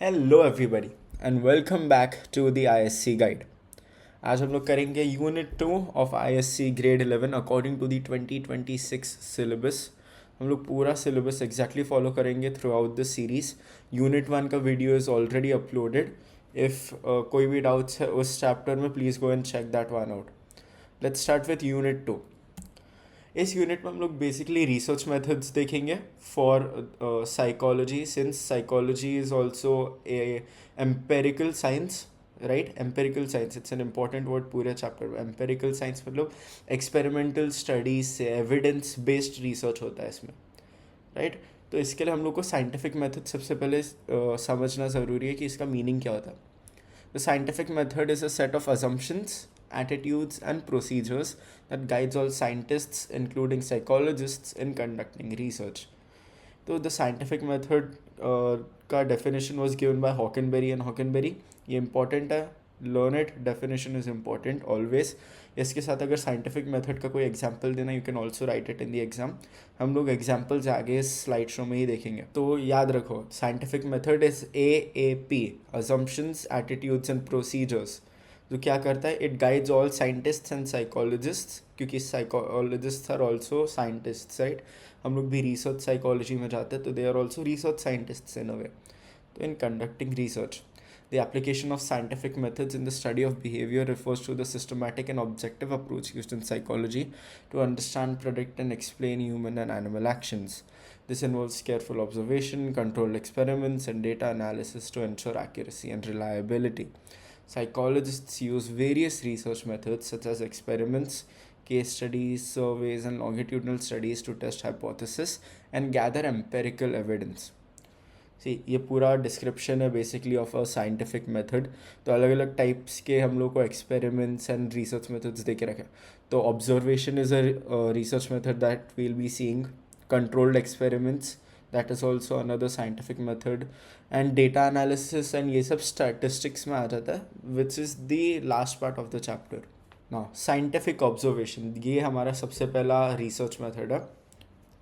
Hello everybody and welcome back to the ISC guide. आज हम लोग करेंगे unit 2 of ISC grade 11 according to the 2026 syllabus. हम लोग पूरा सिलेबस एग्जैक्टली फॉलो करेंगे throughout the series. Unit 1 का video is already uploaded. If कोई भी डाउट्स है उस चैप्टर में please go and check that one out. Let's start with unit 2। इस यूनिट में हम लोग बेसिकली रिसर्च मेथड्स देखेंगे for psychology, since psychology is also a empirical science, right. Empirical science it's an important word पूरे chapter में। Empirical science मतलब experimental studies से evidence based research होता है इसमें, राइट। तो इसके लिए हम लोग को साइंटिफिक मेथड सबसे पहले समझना ज़रूरी है कि इसका मीनिंग क्या होता है। The scientific method is a set of assumptions, attitudes, and procedures that guides all scientists, including psychologists, in conducting research. So the scientific method का definition was given by Hockenberry and Hockenberry. ये important है, learn it. Definition is important always. इसके साथ अगर scientific method का कोई example देना, you can also right it in the exam. हम लोग एग्जाम्पल्स आगे स्लाइड शो में ही देखेंगे। तो याद रखो, scientific method is AAP, assumptions, attitudes and procedures. जो क्या करता है, it guides all scientists and psychologists, क्योंकि psychologists are also scientists, right. हम लोग भी रिसर्च साइकोलॉजी में जाते हैं, तो they are also research scientists in a way. तो in conducting research, the application of scientific methods in the study of behavior refers to the systematic and objective approach used in psychology to understand, predict, and explain human and animal actions. This involves careful observation, controlled experiments, and data analysis to ensure accuracy and reliability. Psychologists use various research methods such as experiments, case studies, surveys, and longitudinal studies to test hypotheses and gather empirical evidence. सी ये पूरा description है basically of a scientific method. तो अलग अलग types के हम लोग को experiments and research methods they के रखे। तो observation is a research method that will be seeing, controlled experiments that is also another scientific method, and data analysis and ये सब स्टैटिस्टिक्स में आ जाता है, विच is the last part of the chapter. ना साइंटिफिक ऑब्जर्वेशन, ये हमारा सबसे पहला रिसर्च मेथड है।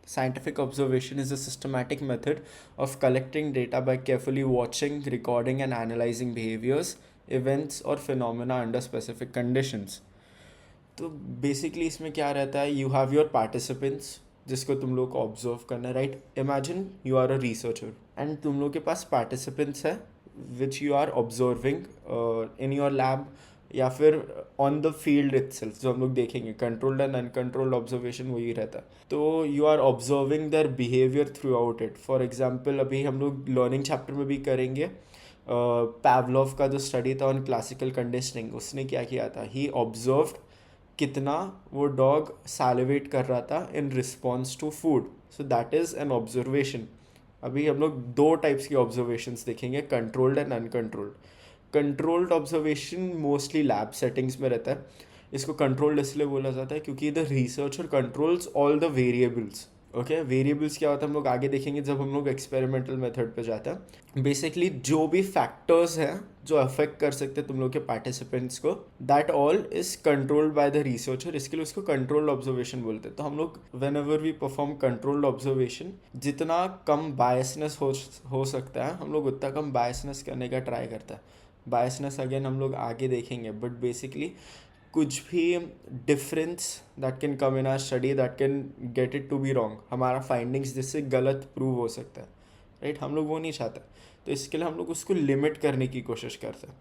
Scientific observation is a systematic method of collecting data by carefully watching, recording, and analyzing behaviors, events, or phenomena under specific conditions. तो basically इसमें क्या रहता है, यू हैव योर पार्टिसिपेंट्स जिसको तुम लोग को ऑब्जर्व करना है, right. Imagine you are a researcher and तुम लोग के पास पार्टिसिपेंट्स है which you are observing in your lab या फिर ऑन द फील्ड इटसेल्फ, जो हम लोग देखेंगे। कंट्रोल्ड एंड अनकंट्रोल्ड ऑब्जर्वेशन वही रहता है। तो you are observing their behaviour throughout it. For example अभी हम लोग लर्निंग चैप्टर में भी करेंगे, पैवलोव का जो स्टडी था ऑन क्लासिकल कंडीशनिंग, उसने क्या किया था, ही ऑब्जर्व्ड कितना वो डॉग सैलिवेट कर रहा था in response to food. So that is an observation. अभी हम लोग दो टाइप्स की ऑब्जर्वेशंस देखेंगे, controlled and uncontrolled. Controlled observation mostly lab settings में रहता है। इसको कंट्रोल्ड इसलिए बोला जाता है क्योंकि the researcher controls all the variables. Okay, variables क्या होता है हम लोग आगे देखेंगे जब हम लोग एक्सपेरिमेंटल मेथड पे जाते हैं। बेसिकली जो भी फैक्टर्स हैं जो अफेक्ट कर सकते हैं तुम लोग के पार्टिसिपेंट्स को, that all is controlled by the researcher. इसके लिए उसको कंट्रोल्ड ऑब्जर्वेशन बोलते हैं। तो हम लोग whenever we perform controlled observation, जितना कम बायसनेस हो सकता है हम लोग उतना कम बायसनेस करने का ट्राई करता है। बायसनेस अगेन हम लोग आगे देखेंगे, बट बेसिकली कुछ भी difference that can come in our study that can get it to be wrong, हमारा फाइंडिंग्स जिससे गलत प्रूव हो सकता है, राइट। हम लोग वो नहीं चाहते, तो इसके लिए हम लोग उसको लिमिट करने की कोशिश करते हैं।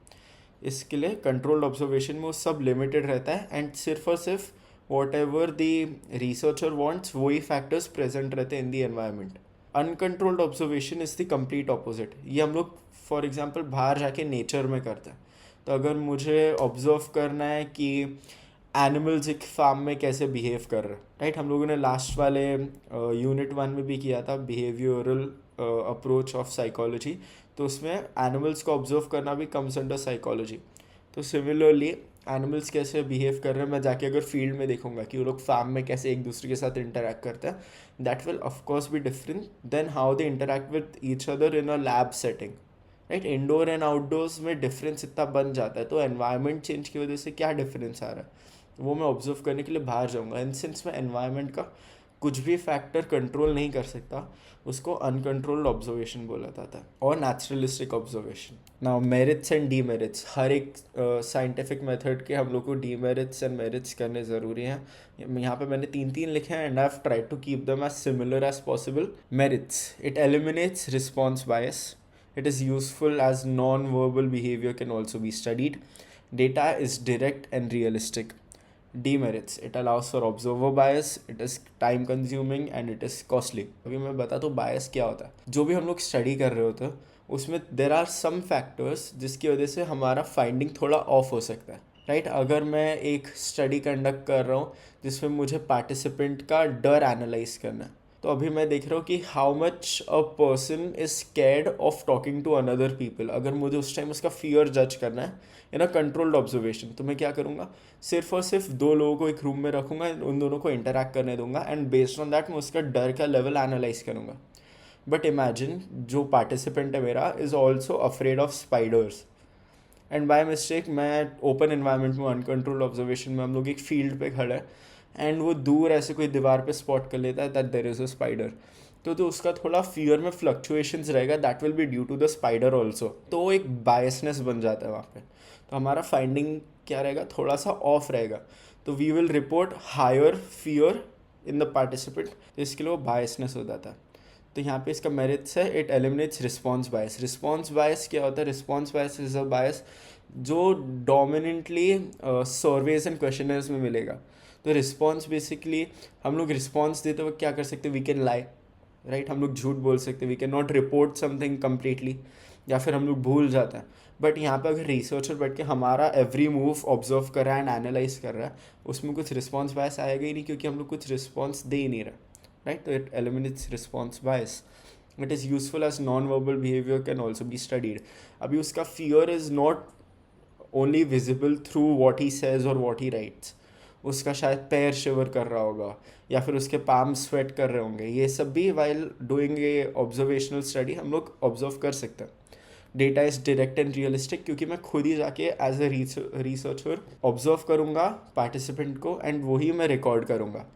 इसके लिए कंट्रोल्ड ऑब्जर्वेशन में वो सब लिमिटेड रहता है एंड सिर्फ और सिर्फ what ever the researcher wants वही फैक्टर्स प्रेजेंट रहते हैं in the environment. Uncontrolled observation is the complete opposite. ये हम लोग फॉर एग्जांपल बाहर जाके नेचर में करते हैं। तो अगर मुझे ऑब्जर्व करना है कि एनिमल्स एक फार्म में कैसे बिहेव कर रहे हैं, राइट। हम लोगों ने लास्ट वाले यूनिट 1 में भी किया था बिहेवियरल अप्रोच ऑफ साइकोलॉजी, तो उसमें एनिमल्स को ऑब्जर्व करना भी कम्स अंडर साइकोलॉजी। तो सिमिलरली एनिमल्स कैसे बिहेव कर रहे हैं, मैं जाके अगर फील्ड में देखूंगा कि वो लोग फार्म में कैसे एक दूसरे के साथ इंटरेक्ट करते हैं, that will of course be different than how they interact with each other in a lab setting, right. Indoor and outdoors में डिफरेंस इतना बन जाता है, तो एनवायरनमेंट चेंज की वजह से क्या डिफरेंस आ रहा है वो मैं ऑब्जर्व करने के लिए बाहर जाऊँगा। इन सेंस मैं एनवायरनमेंट का कुछ भी फैक्टर कंट्रोल नहीं कर सकता उसको अनकंट्रोल्ड ऑब्जर्वेशन बोला जाता है, और naturalistic observation. Now merits and demerits, हर एक साइंटिफिक मेथड के हम लोग को डीमेरिट्स एंड मेरिट्स करने ज़रूरी हैं। यहाँ पे मैंने तीन तीन लिखे हैं and I have tried to keep them as similar as possible. Merits, it eliminates response bias, it is useful as non-verbal behavior can also be studied, data is direct and realistic. Demerits, it allows for observer bias, it is time consuming and it is costly. अभी मैं बता तो bias क्या होता है। जो भी हम लोग स्टडी कर रहे होते हैं उसमें there are some factors जिसकी वजह से हमारा फाइंडिंग थोड़ा ऑफ हो सकता है, राइट। अगर मैं एक स्टडी कंडक्ट कर रहा हूँ जिसमें मुझे पार्टिसिपेंट का डर एनालाइज करना है, तो अभी मैं देख रहा हूँ कि how much a person is scared of talking to another people. अगर मुझे उस टाइम उसका फियर जज करना है इन अ कंट्रोल्ड ऑब्जर्वेशन, तो मैं क्या करूँगा, सिर्फ और सिर्फ दो लोगों को एक रूम में रखूँगा, उन दोनों को इंटरैक्ट करने दूंगा एंड बेस्ड ऑन दैट मैं उसका डर का लेवल एनालाइज करूँगा। बट इमेजिन जो पार्टिसिपेंट है मेरा is also afraid of spiders, and by mistake मैं ओपन इन्वायरमेंट में अनकंट्रोल्ड ऑब्जर्वेशन में हम लोग एक फील्ड पे खड़े हैं एंड वो दूर ऐसे कोई दीवार पे स्पॉट कर लेता है that there is a spider, तो उसका थोड़ा फियर में फ्लक्चुएशंस रहेगा, that will be due to the spider also. तो एक बायसनेस बन जाता है वहाँ पे, तो हमारा फाइंडिंग क्या रहेगा, थोड़ा सा ऑफ रहेगा। तो we will report higher fear in the participant, तो इसके लिए वो बायसनेस हो जाता है। तो यहाँ पे इसका मेरिट्स है, it eliminates response bias. Response bias क्या होता है, रिस्पॉन्स बायस इज अ बायस जो डोमिनेंटली सर्वेज एंड क्वेश्चनर्स में मिलेगा। तो रिस्पॉन्स बेसिकली हम लोग रिस्पॉन्स देते वक्त क्या कर सकते हैं, वी कैन लाई, राइट, हम लोग झूठ बोल सकते हैं, we can not report something completely, या फिर हम लोग भूल जाते हैं। बट यहाँ पे अगर रिसर्चर बैठ के हमारा एवरी मूव ऑब्जर्व कर रहा है एंड एनालाइज कर रहा है, उसमें कुछ रिस्पॉन्स बायस आएगा ही नहीं, क्योंकि हम लोग कुछ रिस्पॉन्स दे ही नहीं रहे, right? So it eliminates response bias. It is useful as non-verbal behavior can also be studied. अभी उसका fear is not only visible through what he says or what he writes. उसका शायद पैर शिवर कर रहा होगा या फिर उसके पाम स्वेट कर रहे होंगे, ये सब भी while doing a observational study हम लोग ऑब्जर्व कर सकते हैं। Data is direct and realistic, क्योंकि मैं खुद ही जाके एज अ रिसर्चर ऑब्जर्व करूँगा पार्टिसिपेंट को एंड वही मैं रिकॉर्ड करूँगा।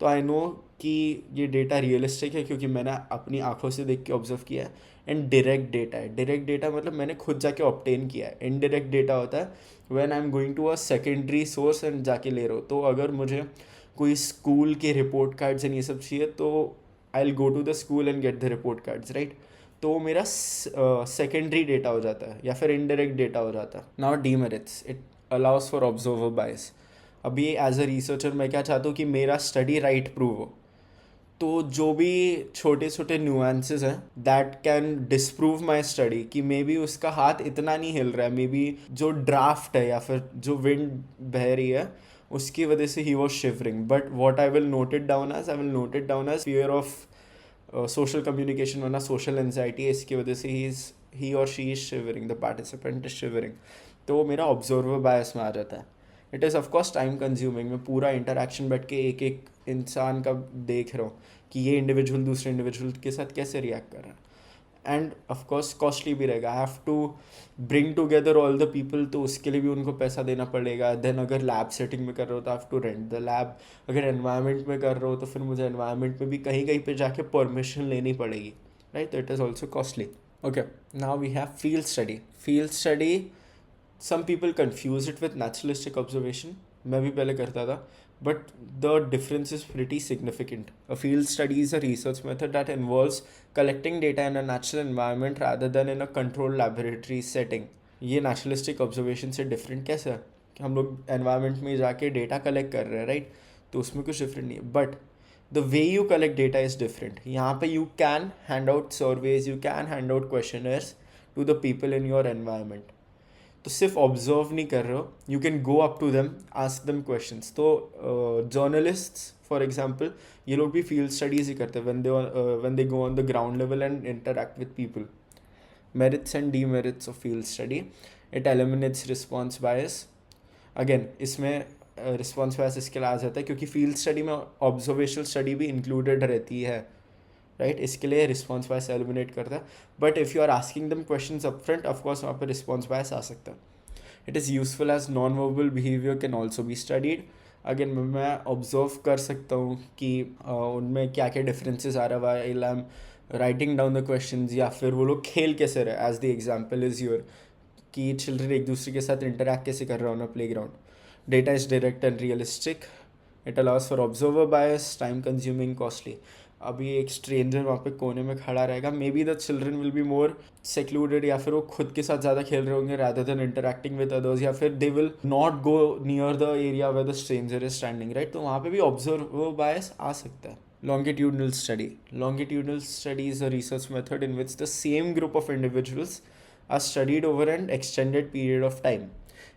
तो आई नो कि ये डेटा रियलिस्टिक है क्योंकि मैंने अपनी आंखों से देख के ऑब्जर्व किया है। एंड डायरेक्ट डेटा है, डायरेक्ट डेटा मतलब मैंने खुद जाके ऑब्टेन किया है। इनडायरेक्ट डेटा होता है when I am going to a secondary source and जाके ले रहा हूँ। तो अगर मुझे कोई स्कूल के रिपोर्ट कार्ड्स एंड ये सब चाहिए तो I will go to the school and get the report cards, right. तो मेरा सेकेंडरी डेटा हो जाता है या फिर इनडायरेक्ट डेटा हो जाता है। Now demerits, it allows for observer bias. अभी एज अ रिसर्चर मैं क्या चाहता हूँ कि मेरा स्टडी राइट प्रूव हो, तो जो भी छोटे छोटे न्यूएंसेस हैं that can disprove my study, कि मे बी उसका हाथ इतना नहीं हिल रहा है, मे बी जो ड्राफ्ट है या फिर जो विंड बह रही है उसकी वजह से ही was shivering, but what I will note it down as, I will note it down as fear of social communication वरना सोशल एंजाइटी है, इसकी वजह से ही और she is shivering, the participant is shivering. तो वो मेरा ऑब्जर्वर बायस में आ जाता है। It is of course time consuming, मैं पूरा इंटरेक्शन बैठ के एक एक इंसान का देख रहा हूँ कि ये इंडिविजुअल दूसरे इंडिविजुअल के साथ कैसे रिएक्ट कर रहा है, एंड ऑफकोर्स कॉस्टली भी रहेगा। I have to bring together all the people, तो उसके लिए भी उनको पैसा देना पड़ेगा। देन अगर लैब सेटिंग में कर रहे हो तो I have to rent the lab, अगर एनवायरनमेंट में कर रहे हो तो फिर मुझे एनवायरनमेंट में भी कहीं कहीं पे जाके परमिशन लेनी पड़ेगी, राइट। तो it is also costly. Okay, now we have field study. Field study some people confuse it with naturalistic observation, मैं भी पहले करता था, but the difference is pretty significant. A field study is a research method that involves collecting data in a natural environment rather than in a controlled laboratory setting. ये naturalistic observation से different कैसे है कि हम लोग environment में जाके data collect कर रहे हैं, right? तो उसमें कुछ different नहीं है, but the way you collect data is different. यहाँ पे you can hand out surveys, you can hand out questionnaires to the people in your environment. तो सिर्फ ऑब्जर्व नहीं कर रहे हो, you can go up to them, ask them questions. तो journalists for example ये लोग भी फील्ड स्टडीज़ ही करते हैं when they go on the ground level and interact with people. Merits and demerits of field study, it eliminates response bias. Again इसमें response bias इसके लिए आ जाता है क्योंकि फील्ड स्टडी में ऑब्जर्वेशनल स्टडी भी इंक्लूडेड रहती है, राइट। इसके लिए रिस्पॉन्स बायस एलिमिनेट करता है। But if you are asking them questions upfront, of course वहाँ पर रिस्पॉन्स बायस आ सकता है। It is useful as non verbal behaviour can also be studied. Again मैं ऑब्जर्व कर सकता हूँ कि उनमें क्या क्या डिफरेंसेस आ रहा है while I am writing down the questions, या फिर वो लोग खेल कैसे रहे, as the example is your कि चिल्ड्रन एक दूसरे के साथ इंटरेक्ट कैसे कर रहा हो ना play ground. Data is direct and realistic. It allows for observer bias, time consuming, costly. अभी एक स्ट्रेंजर वहाँ पे कोने में खड़ा रहेगा, may be the children will be more secluded, या फिर वो खुद के साथ ज़्यादा खेल रहे होंगे rather than interacting with others, या फिर they will not go near the area where the stranger is standing, right. तो वहाँ पे भी ऑब्जर्वर बायस आ सकता है. Longitudinal study. Longitudinal study is a research method in which the same group of individuals are studied over an extended period of time.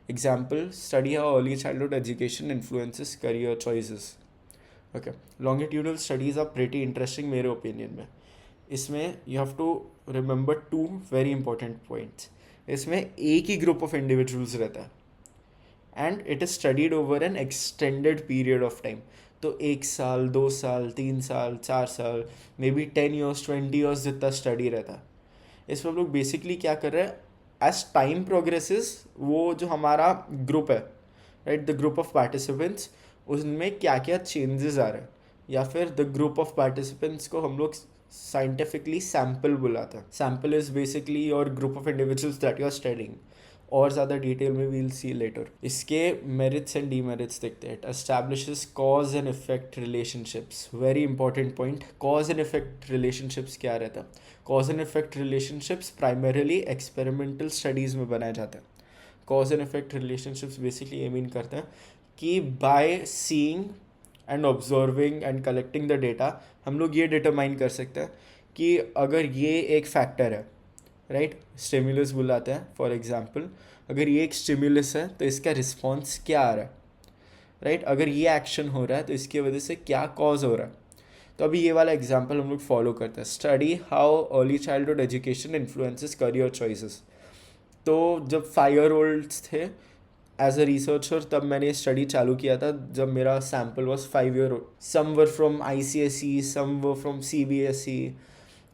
Example, study how early childhood education influences career choices. Okay. Longitudinal studies are pretty interesting मेरे opinion में. इसमें you have to remember two very important points. इसमें एक ही group of individuals रहता है and it is studied over an extended period of time. तो 1 साल, 2 साल, 3 साल, 4 साल, मे बी 10 years, 20 years जितना स्टडी रहता है. इसमें हम लोग बेसिकली क्या कर रहे हैं, एज टाइम प्रोग्रेसेस वो जो हमारा ग्रुप है, right, the group of participants, उसमें क्या क्या चेंजेस आ रहे हैं, या फिर द ग्रुप ऑफ पार्टिसिपेंट्स को हम लोग साइंटिफिकली सैम्पल बुलाते हैं. Sample is basically your group of individuals that you are studying. और ज़्यादा डिटेल में वील सी लेटर. इसके मेरिट्स एंड डीमेरिट्स देखते हैं. Establishes cause and effect relationships. Very important point. Cause and effect relationships क्या रहता है? Cause and effect relationships primarily experimental studies में बनाए जाते हैं. Cause and effect relationships basically ये मीन करते हैं कि by seeing and observing and collecting the data हम लोग ये डिटरमाइन कर सकते हैं कि अगर ये एक फैक्टर है, राइट, स्टिमुलस बुलाते हैं फॉर एग्जांपल, अगर ये एक स्टिमुलस है तो इसका रिस्पॉन्स क्या आ रहा है, राइट. अगर ये एक्शन हो रहा है तो इसकी वजह से क्या कॉज हो रहा है. तो अभी ये वाला एग्जांपल हम लोग फॉलो करते हैं. Study how early childhood education influences career choices. तो जब 5 year-olds थे, एज अ रिसर्चर तब मैंने स्टडी चालू किया था जब मेरा sample was 5 year old. Some were from ICSE, some were from CBSE,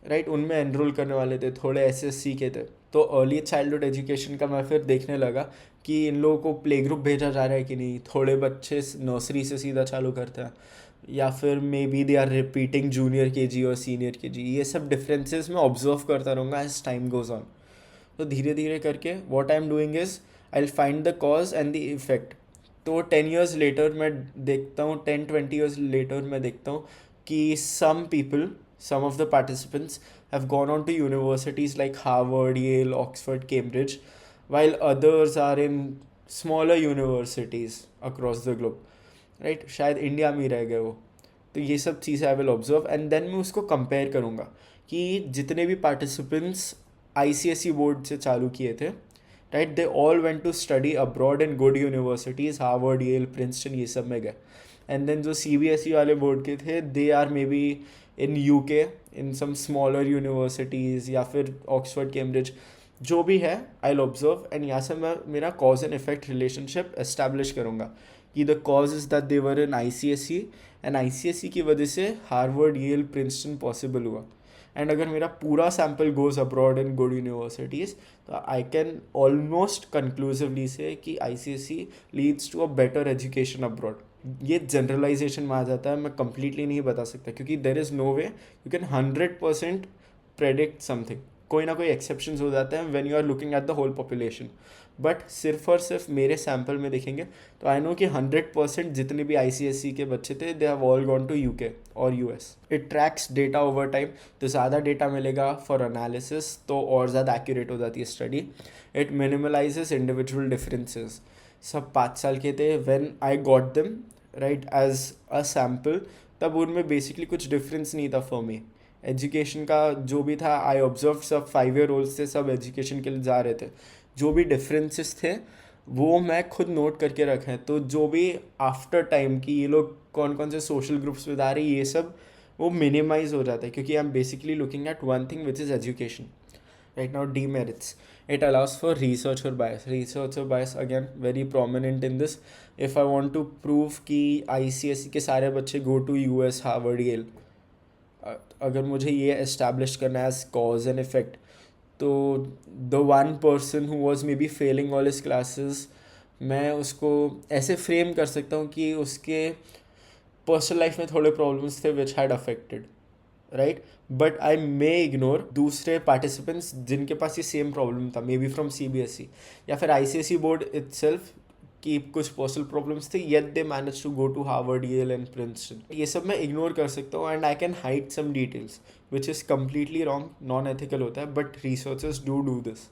right. उनमें एनरोल करने वाले थे, थोड़े SSC के थे. तो अर्ली चाइल्डहुड एजुकेशन का मैं फिर देखने लगा कि इन लोगों को प्ले ग्रुप भेजा जा रहा है कि नहीं. थोड़े बच्चे नर्सरी से सीधा चालू करते हैं, या फिर maybe they are repeating junior KG और सीनियर KG. ये सब डिफरेंसेस मैं ऑब्जर्व करता रहूँगा एज टाइम गोज ऑन. तो धीरे धीरे करके what I am doing is I will find the cause and the effect. तो 10 years लेटर मैं देखता हूँ, 10-20 years लेटर मैं देखता हूँ कि some of the participants have gone on to universities like Harvard, Yale, Oxford, Cambridge, while others are in smaller universities across the globe, right. शायद India में ही रह गए वो. तो ये सब चीज़ें I will observe and then मैं उसको कंपेयर करूँगा कि जितने भी पार्टिसिपेंट्स ICSE बोर्ड से चालू किए थे, right, they all went to study abroad in good universities, Harvard, Yale, Princeton, ये सब में गए. एंड देन जो CBSE वाले बोर्ड के थे, they are maybe in UK in some smaller universities, या फिर ऑक्सफर्ड, कैम्ब्रिज, जो भी है आई विल ऑब्जर्व एंड यहाँ से मैं मेरा cause and effect relationship establish करूँगा कि the cause is that they were in ICSE and ICSE की वजह से हार्वर्ड, येल, प्रिंसटन पॉसिबल हुआ. एंड अगर मेरा पूरा sample goes abroad in good universities तो I can almost conclusively say कि ICSE leads to a better education abroad. ये जनरलाइजेशन में आ जाता है, मैं कंप्लीटली नहीं बता सकता क्योंकि there is no way you can 100% predict something. कोई ना कोई एक्सेप्शंस हो जाते हैं when you are looking at the whole population. But सिर्फ और सिर्फ मेरे सैम्पल में देखेंगे तो आई नो कि 100% जितने भी ICSE के बच्चे थे they have all gone to UK और US. It tracks data over time, तो ज़्यादा डेटा मिलेगा फॉर एनालिसिस, तो और ज़्यादा एक्यूरेट हो जाती है study. It minimalizes individual differences. सब 5 साल के थे when I got them, right, as a sample. तब उनमें बेसिकली कुछ डिफरेंस नहीं था फॉर मी. एजुकेशन का जो भी था आई ऑब्जर्व, सब 5 year-olds थे, सब एजुकेशन के लिए जा रहे थे. जो भी डिफरेंसेस थे वो मैं खुद नोट करके रखे हैं. तो जो भी आफ्टर टाइम कि ये लोग कौन कौन से सोशल ग्रुप्स में आ रहे हैं, ये सब वो मिनिमाइज हो जाता है क्योंकि I am basically looking at one thing which is education. Right now demerits. It allows for researcher bias. Researcher bias again very prominent in this. If I want to prove कि ICSE के सारे बच्चे go to US, Harvard, Yale, अगर मुझे ये establish करना है as cause and effect, तो the one person who was maybe failing all his classes मैं उसको ऐसे फ्रेम कर सकता हूँ कि उसके पर्सनल लाइफ में थोड़े प्रॉब्लम्स थे which had affected, right, but I may ignore दूसरे पार्टिसिपेंट्स जिनके पास ये सेम प्रॉब्लम था, मे बी फ्रॉम CBSE या फिर ICSE बोर्ड इटसेल्फ, कि कुछ पर्सनल प्रॉब्लम्स थे, yet they manage to go to Harvard, Yale and Princeton. ये सब मैं इग्नोर कर सकता हूँ and I can hide some details which is completely wrong, non ethical होता है, but researchers do this.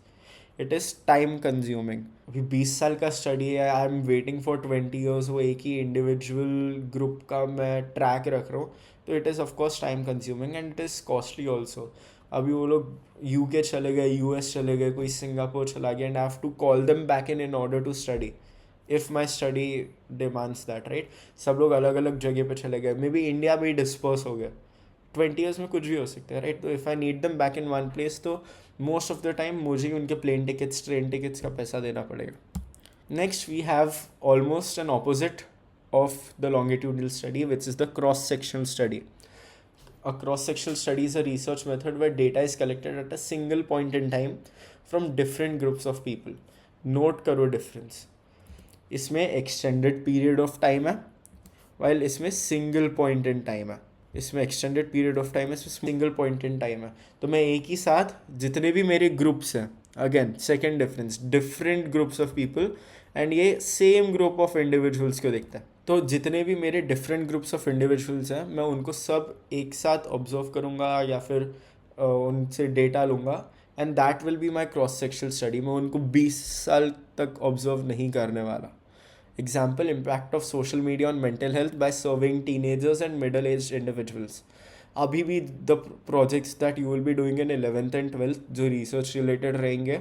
It is time consuming. अभी 20 साल का स्टडी है, I am waiting for 20 years, वो एक ही इंडिविजुअल ग्रुप का मैं ट्रैक रख रहा हूँ, तो it is of course time consuming and it is costly also. अभी वो लोग UK चले गए, US चले गए, कोई सिंगापुर चला गया, and I have to call them back in order to study if my study demands that, right. सब लोग अलग अलग जगह पे चले गए, मे बी इंडिया में ही डिस्पर्स हो गए। 20 ईयर्स में कुछ भी हो सकता है, राइट। तो if I need them back in one place, तो मोस्ट ऑफ द टाइम मुझे ही उनके प्लेन टिकट्स, ट्रेन टिकट्स का पैसा देना पड़ेगा। Next we have almost an opposite of the longitudinal study, which is the cross-sectional study. A cross-sectional study is a research method where data is collected at a single point in time from different groups of people. Note करो difference, इसमें extended period of time है, while इसमें single point in time है। इसमें extended period of time है, इसमें single point in time है। तो मैं एक ही साथ जितने भी मेरे ग्रुप्स हैं, again second difference, different groups of people, and ये सेम ग्रुप ऑफ इंडिविजुअल्स को देखता है। तो जितने भी मेरे डिफरेंट ग्रुप्स ऑफ इंडिविजुअल्स हैं, मैं उनको सब एक साथ ऑब्जर्व करूँगा या फिर उनसे डेटा लूँगा, and that will be my cross sectional study. मैं उनको 20 साल तक ऑब्जर्व नहीं करने वाला। Example, impact of social media on mental health by serving teenagers and middle-aged individuals. अभी भी the projects that you will be doing in 11th and 12th जो research related रहेंगे,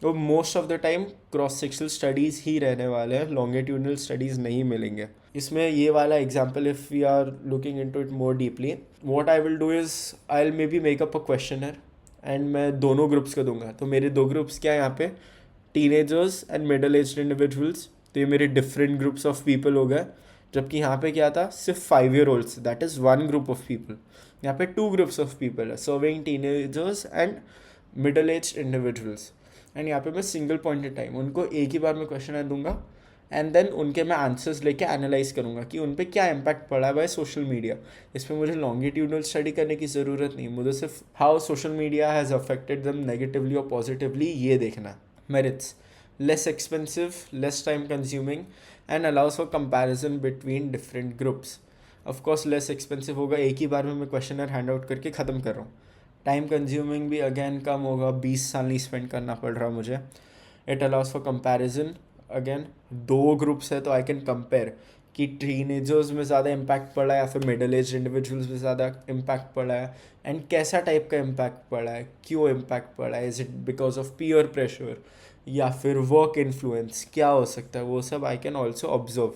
वो most of the time cross sectional studies ही रहने वाले हैं, longitudinal studies नहीं मिलेंगे। इसमें ये वाला example, if we are looking into it more deeply, what I will do is I'll maybe make up a questionnaire and मैं दोनों ग्रुप्स को दूंगा। तो मेरे दो ग्रुप्स क्या है यहाँ पे, teenagers and middle aged individuals. तो ये मेरे डिफरेंट ग्रुप्स ऑफ पीपल हो गए। जबकि यहाँ पे क्या था, सिर्फ 5 year-olds, that is one group of people. यहाँ पे 2 groups ऑफ पीपल है, serving teenagers and middle aged individuals. And यहाँ पे मैं सिंगल पॉइंट इन टाइम उनको एक ही बार में क्वेश्चन दूंगा, एंड देन उनके मैं आंसर्स लेके एनालाइज करूँगा कि उन पर क्या इम्पैक्ट पड़ा है बाय सोशल मीडिया। इसमें मुझे लॉन्गिट्यूडनल स्टडी करने की ज़रूरत नहीं, मुझे सिर्फ how social media has affected them negatively और पॉजिटिवली ये देखना है। Merits, less expensive, less time consuming, and allows for comparison between different groups. Of course less expensive होगा, एक ही बार में मैं क्वेश्चनर हैंड आउट करके ख़त्म कर रहा हूँ। टाइम कंज्यूमिंग भी अगेन कम होगा, 20 साल नहीं स्पेंड करना पड़ रहा मुझे। It allows for comparison, again 2 groups है तो आई कैन कंपेयर कि टीनेजर्स में ज़्यादा इम्पैक्ट पड़ा है या फिर मिडल एज इंडिविजुअल्स में ज़्यादा इम्पैक्ट पड़ा है, एंड कैसा टाइप का इम्पैक्ट पड़ा है, क्यों इम्पैक्ट पड़ा है, is it because of peer pressure या फिर वर्क इन्फ्लुएंस, क्या हो सकता है, वो सब I can also observe.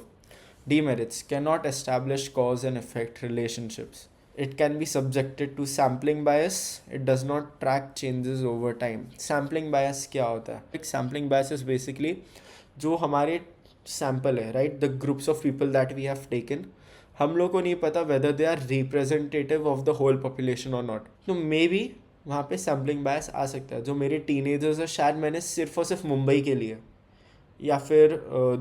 Demerits, cannot establish cause and effect relationships. It can be subjected to sampling bias. It does not track changes over time. Sampling bias क्या होता है? एक sampling bias is basically जो हमारे sample है, right? The groups of people that we have taken, हम लोग को नहीं पता whether they are representative of the whole population or not. तो maybe वहाँ पे सैम्पलिंग बायस आ सकता है। जो मेरे टीनेजर्स हैं, शायद मैंने सिर्फ और सिर्फ मुंबई के लिए, या फिर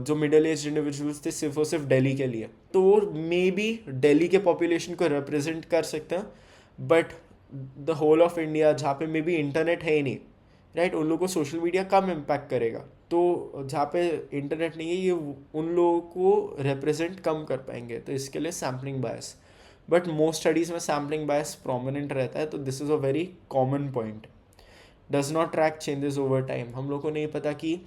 जो मिडिल एज इंडिविजुअल्स थे सिर्फ और सिर्फ दिल्ली के लिए, तो वो मे बी दिल्ली के पॉपुलेशन को रिप्रेजेंट कर सकते हैं, but the whole of India जहाँ पे मे बी इंटरनेट है ही नहीं, राइट, उन लोगों को सोशल मीडिया कम इम्पैक्ट करेगा। तो जहाँ पे इंटरनेट नहीं है, ये उन लोगों को रिप्रेजेंट कम कर पाएंगे, तो इसके लिए sampling bias. But most studies में सैम्पलिंग बायस प्रोमिनेंट रहता है, तो this is a very common point. Does not track changes over time, हम लोग को नहीं पता कि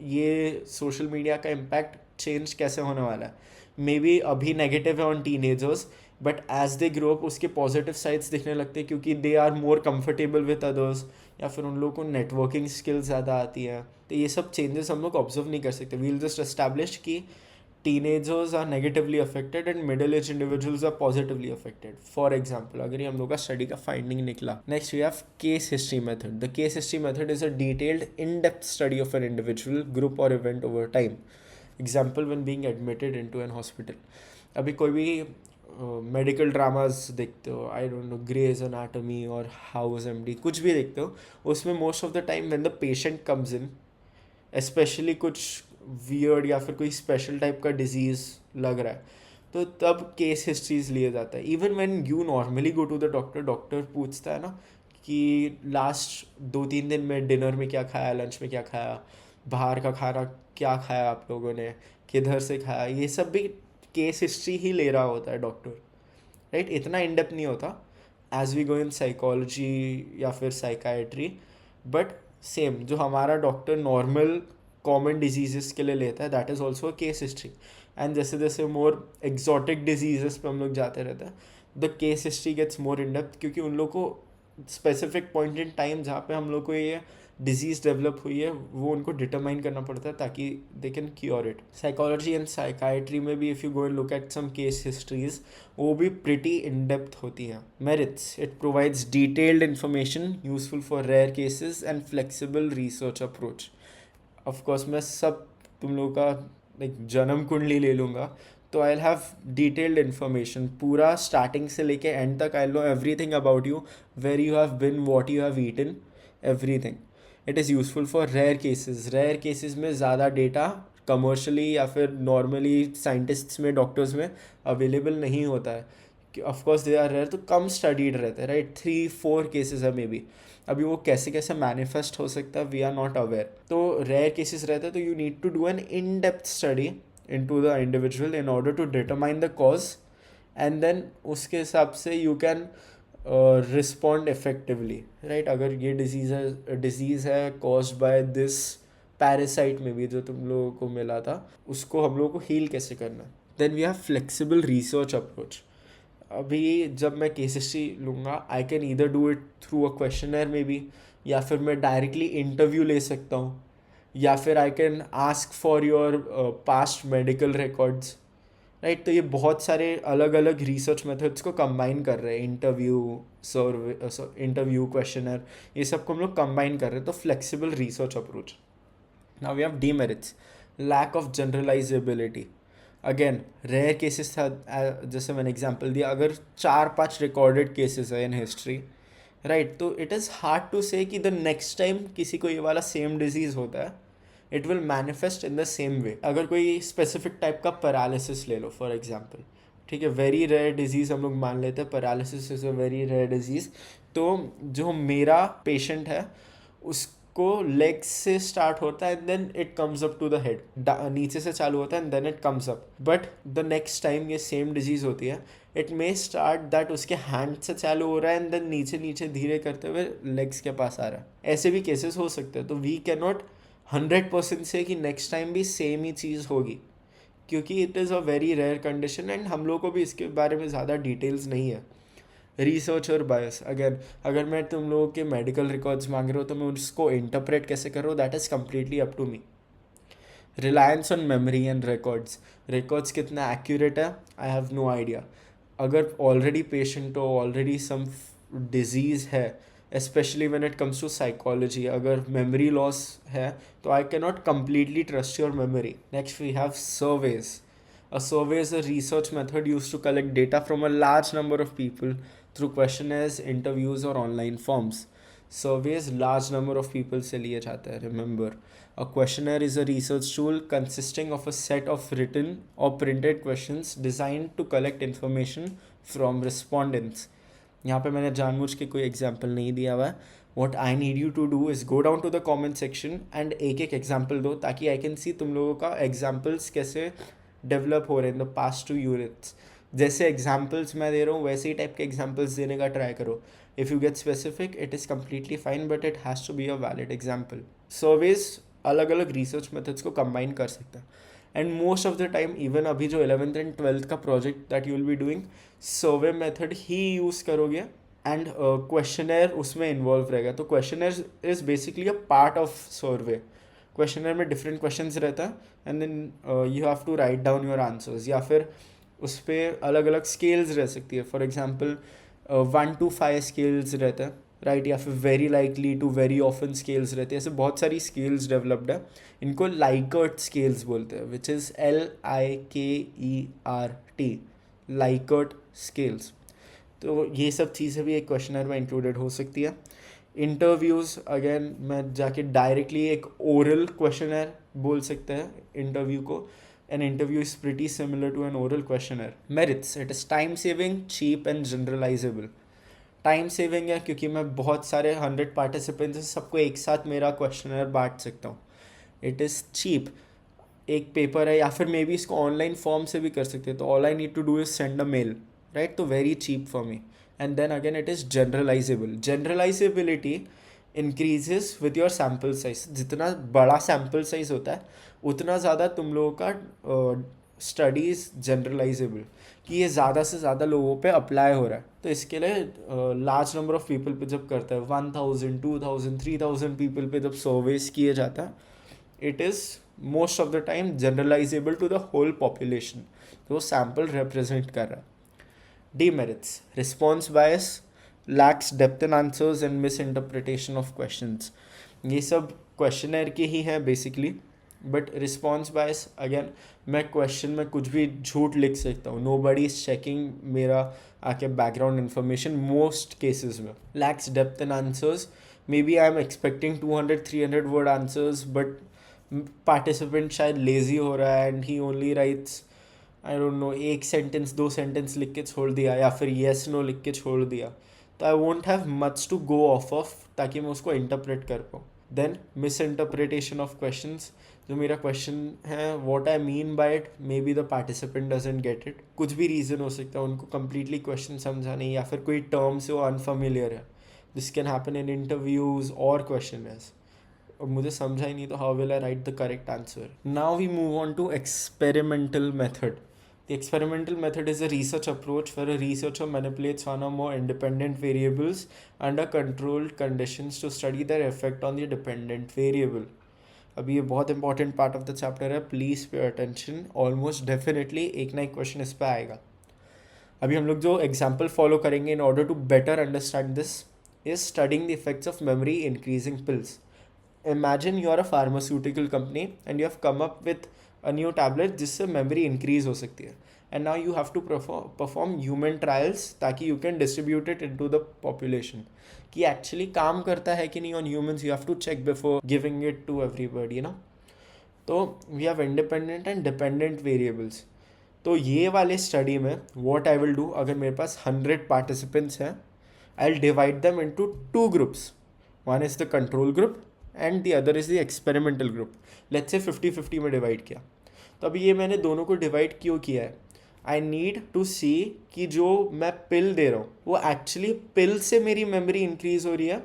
ये सोशल मीडिया का इम्पैक्ट चेंज कैसे होने वाला है। मे बी अभी नेगेटिव है on teenagers, but as they grow up उसके पॉजिटिव साइड्स दिखने लगते हैं, क्योंकि they are more comfortable with others, या फिर उन लोगों को नेटवर्किंग स्किल्स ज़्यादा आती हैं। तो ये सब चेंजेस हम लोग ऑब्जर्व नहीं कर सकते। वी विल जस्ट एस्टैब्लिश कि teenagers are negatively affected and middle-aged individuals are positively affected. For example, अगर ये हम लोग का स्टडी का फाइंडिंग निकला। Next we have case history method. The case history method is a detailed, in-depth study of an individual, group or event over time. Example, when being admitted into an hospital. अभी कोई भी medical dramas देखते हो, I don't know, Grey's anatomy और House MD, कुछ भी देखते हो, उसमें most of the time when the patient comes in, specially कुछ वियर्ड या फिर कोई स्पेशल टाइप का डिजीज़ लग रहा है, तो तब केस हिस्ट्रीज लिए जाता है. Even when you normally go to the doctor, doctor पूछता है ना कि लास्ट 2-3 दिन में डिनर में क्या खाया, लंच में क्या खाया, बाहर का खाना क्या खाया आप लोगों ने, किधर से खाया, ये सब भी केस हिस्ट्री ही ले रहा होता है डॉक्टर, राइट. इतना इन डेप्थ नहीं होता as we go in psychology या फिर साइकाइट्री, बट सेम जो हमारा डॉक्टर नॉर्मल कॉमन डिजीज़ के लिए लेता है, that is also case history. And जैसे जैसे मोर एग्जॉटिक डिजीज़ पे हम लोग जाते रहते हैं, the case history gets more in depth, क्योंकि उन लोग को स्पेसिफिक पॉइंट इन टाइम जहाँ पे हम लोग को ये डिजीज़ डेवलप हुई है वो उनको डिटरमाइन करना पड़ता है ताकि they can cure it. Psychology and psychiatry में भी if you go and look at some case histories, वो भी प्रिटी इन डेप्थ होती हैं. Merits: it provides detailed information useful for rare cases and flexible research approach. Of course मैं सब तुम लोगों का लाइक जन्म कुंडली ले लूँगा, तो आई हैव डिटेल्ड इन्फॉर्मेशन पूरा स्टार्टिंग से लेके एंड तक. I know everything about you, where you have been, what you have eaten, everything. It is useful for rare cases. Rare cases में ज़्यादा डेटा कमर्शली या फिर नॉर्मली साइंटिस्ट्स में, doctors में अवेलेबल नहीं होता है. ऑफकोर्स दे आर रेयर, तो कम स्टडीड रहते हैं, राइट. 3-4 केसेस है मे बी. अभी वो कैसे कैसे मैनिफेस्ट हो सकता है वी आर नॉट अवेयर. तो रेयर केसेस रहते हैं, तो you need to do an in depth study into the individual in order to determine the cause, and then उसके हिसाब से you can respond effectively, right. अगर ये डिजीज़ है caused by this parasite में भी जो तुम लोगों को मिला था, उसको हम लोगों को हील कैसे करना है. then we have flexible research approach. अभी जब मैं केस हिस्ट्री लूँगा, I can either do it through a questionnaire maybe, या फिर मैं डायरेक्टली इंटरव्यू ले सकता हूँ, या फिर I can ask for your past medical records, right. तो ये बहुत सारे अलग अलग रिसर्च मेथड्स को कंबाइन कर रहे हैं. इंटरव्यू क्वेश्चनर, ये सब को हम लोग कंबाइन कर रहे हैं. तो flexible research approach. Now we have demerits: lack of generalisability. Again rare cases था, जैसे मैंने एग्जांपल दिया, अगर 4-5 रिकॉर्डेड केसेस है इन हिस्ट्री, राइट, तो इट इज़ हार्ड टू से कि द नेक्स्ट टाइम किसी को ये वाला सेम डिजीज़ होता है, it will manifest in the same way. अगर कोई स्पेसिफिक टाइप का पैरालिसिस ले लो फॉर एग्जांपल, ठीक है, वेरी रेयर डिजीज़ हम लोग मान लेते हैं, paralysis is a very rare disease. तो जो मेरा पेशेंट है उसको लेग से स्टार्ट होता है and then it comes up to the head, नीचे से चालू होता है and then it comes up. But the next time ये सेम डिजीज़ होती है, इट मे स्टार्ट दैट उसके हैंड से चालू हो रहा है एंड देन नीचे नीचे धीरे करते हुए लेग्स के पास आ रहा है. ऐसे भी केसेस हो सकते हैं. तो वी कैन नॉट 100% से कि नेक्स्ट टाइम भी सेम ही चीज़ होगी, क्योंकि it is a very rare condition and हम लोग को भी इसके बारे में ज़्यादा डिटेल्स नहीं है. रिसर्च और बायस, अगर मैं तुम लोगों के मेडिकल रिकॉर्ड्स मांग रहा हूँ तो मैं उसको इंटरप्रेट कैसे कर रहा हूँ, that is completely up to me. Reliance on memory and records कितना एक्यूरेट है, आई हैव नो आइडिया. अगर ऑलरेडी पेशेंट हो, ऑलरेडी सम डिजीज़ है, especially when it comes to psychology, अगर memory loss है तो I cannot completely trust your memory. Next we have surveys. A survey is a research method used to collect data from a large number of people through questionnaires, interviews or online forms. Surveys large number of people से लिए जाते हैं. Remember, a questionnaire is a research tool consisting of a set of written or printed questions designed to collect information from respondents. यहाँ पे मैंने जानबूझ के कोई एग्जाम्पल नहीं दिया हुआ है. What I need you to do is go down to the comment section and एक एक एग्जाम्पल दो, ताकि आई कैन सी तुम लोगों का एग्जाम्पल्स कैसे डेवलप हो रहे हैं इन द पास्ट 2 यूनिट्स. जैसे एग्जाम्पल्स मैं दे रहा हूँ वैसे ही टाइप के एग्जाम्पल्स देने का ट्राई करो. If you get specific it is completely fine, but it has to be a valid example. Surveys अलग अलग रिसर्च मेथड्स को कंबाइन कर सकते हैं. And most of the time even अभी जो 11th एंड 12th का project that you will be doing, survey method ही यूज़ करोगे एंड क्वेश्चनर उसमें इन्वॉल्व रहेगा. तो questionnaire is basically a part of survey. Questionnaire में डिफरेंट क्वेश्चंस रहता है and then you have to write down your answers, या फिर उस पर अलग अलग स्केल्स रह सकती है. फॉर एग्जांपल 1 to 5 स्केल्स रहता है, राइट, या फिर very likely to very often scales रहते हैं. ऐसे बहुत सारी स्केल्स डेवलप्ड है. इनको लाइकर्ट स्केल्स बोलते हैं, which is LIKERT, Likert scales. तो ये सब चीज़ें भी एक क्वेश्चनर में इंक्लूडेड हो सकती है. इंटरव्यूज़ अगेन मैं जाके डायरेक्टली एक ओरल क्वेश्चनर बोल सकते हैं इंटरव्यू को. An interview is pretty similar to an oral questionnaire. Merits: it is time saving, cheap and generalizable. Time saving है क्योंकि मैं बहुत सारे 100 पार्टिसिपेंट्स हैं, सबको एक साथ मेरा क्वेश्चनर बांट सकता हूँ. इट इज़ चीप, एक पेपर है, या फिर मे बी इसको ऑनलाइन फॉर्म से भी कर सकते हैं. तो all I need to do is send a mail, right. तो very cheap for me. And then again it is generalizable. Generalizability increases with your sample size. जितना बड़ा सैम्पल साइज होता है उतना ज़्यादा तुम लोगों का स्टडीज़ जनरलाइजेबल, कि ये ज़्यादा से ज़्यादा लोगों पे अप्लाई हो रहा है. तो इसके लिए लार्ज नंबर ऑफ पीपल पे जब करता है, 1000, 2000, 3000 पीपल पे जब सर्वेस किए जाता है, it is most of the time generalisable to the whole population. तो वो सैम्पल रिप्रेजेंट कर रहा है. Demerits: response bias, lacks depth in answers and misinterpretation of questions. ये सब क्वेश्चनर के ही हैं basically. But response bias again, मैं क्वेश्चन में कुछ भी झूठ लिख सकता हूँ. नो बडी इज चेकिंग मेरा आके बैकग्राउंड इन्फॉर्मेशन मोस्ट केसेस में. Lacks depth in answers, maybe I am expecting 200-300 word answers, but participant शायद लेजी हो रहा है and he only writes, I don't know, एक सेंटेंस 2 सेंटेंस लिख के छोड़ दिया, या फिर येस नो लिख के छोड़ दिया. तो I won't have much to go off ताकि मैं उसको इंटरप्रेट कर पाऊँ. Then misinterpretation of questions. जो मेरा क्वेश्चन है, what I mean by it, maybe the participant doesn't get it. कुछ भी रीज़न हो सकता है, उनको कम्प्लीटली क्वेश्चन समझा नहीं, या फिर कोई टर्म से वो अनफेमिलियर है. This can happen in interviews और क्वेश्चनर्स. और मुझे समझा ही नहीं, तो how will I write the correct answer. Now we move on to experimental method. The experimental method is a research approach where a researcher manipulates one or more independent variables under controlled conditions to study their effect on the dependent variable. अभी ये बहुत important part of the chapter है, please pay attention. Almost definitely एक ना एक question इस पर आएगा. अभी हम लोग जो एग्जाम्पल फॉलो करेंगे in order to better understand this is studying the effects of memory increasing pills. Imagine you are a pharmaceutical company and you have come up with a new tablet जिससे memory increase हो सकती है. And now you have to perform human trials ताकि you can distribute it into the population. कि actually काम करता है कि नहीं on humans, you have to check before giving it to everybody ना. तो we have independent and dependent variables. तो ये वाले स्टडी में व्हाट आई विल डू, अगर मेरे पास 100 पार्टिसिपेंट्स हैं, I will divide them into 2 groups. One is the control group and the other is the experimental group. Let's say 50-50 में divide किया. तो अभी ये मैंने दोनों को डिवाइड क्यों किया है, आई नीड टू सी कि जो मैं पिल दे रहा हूँ वो एक्चुअली पिल से मेरी मेमोरी इंक्रीज़ हो रही है,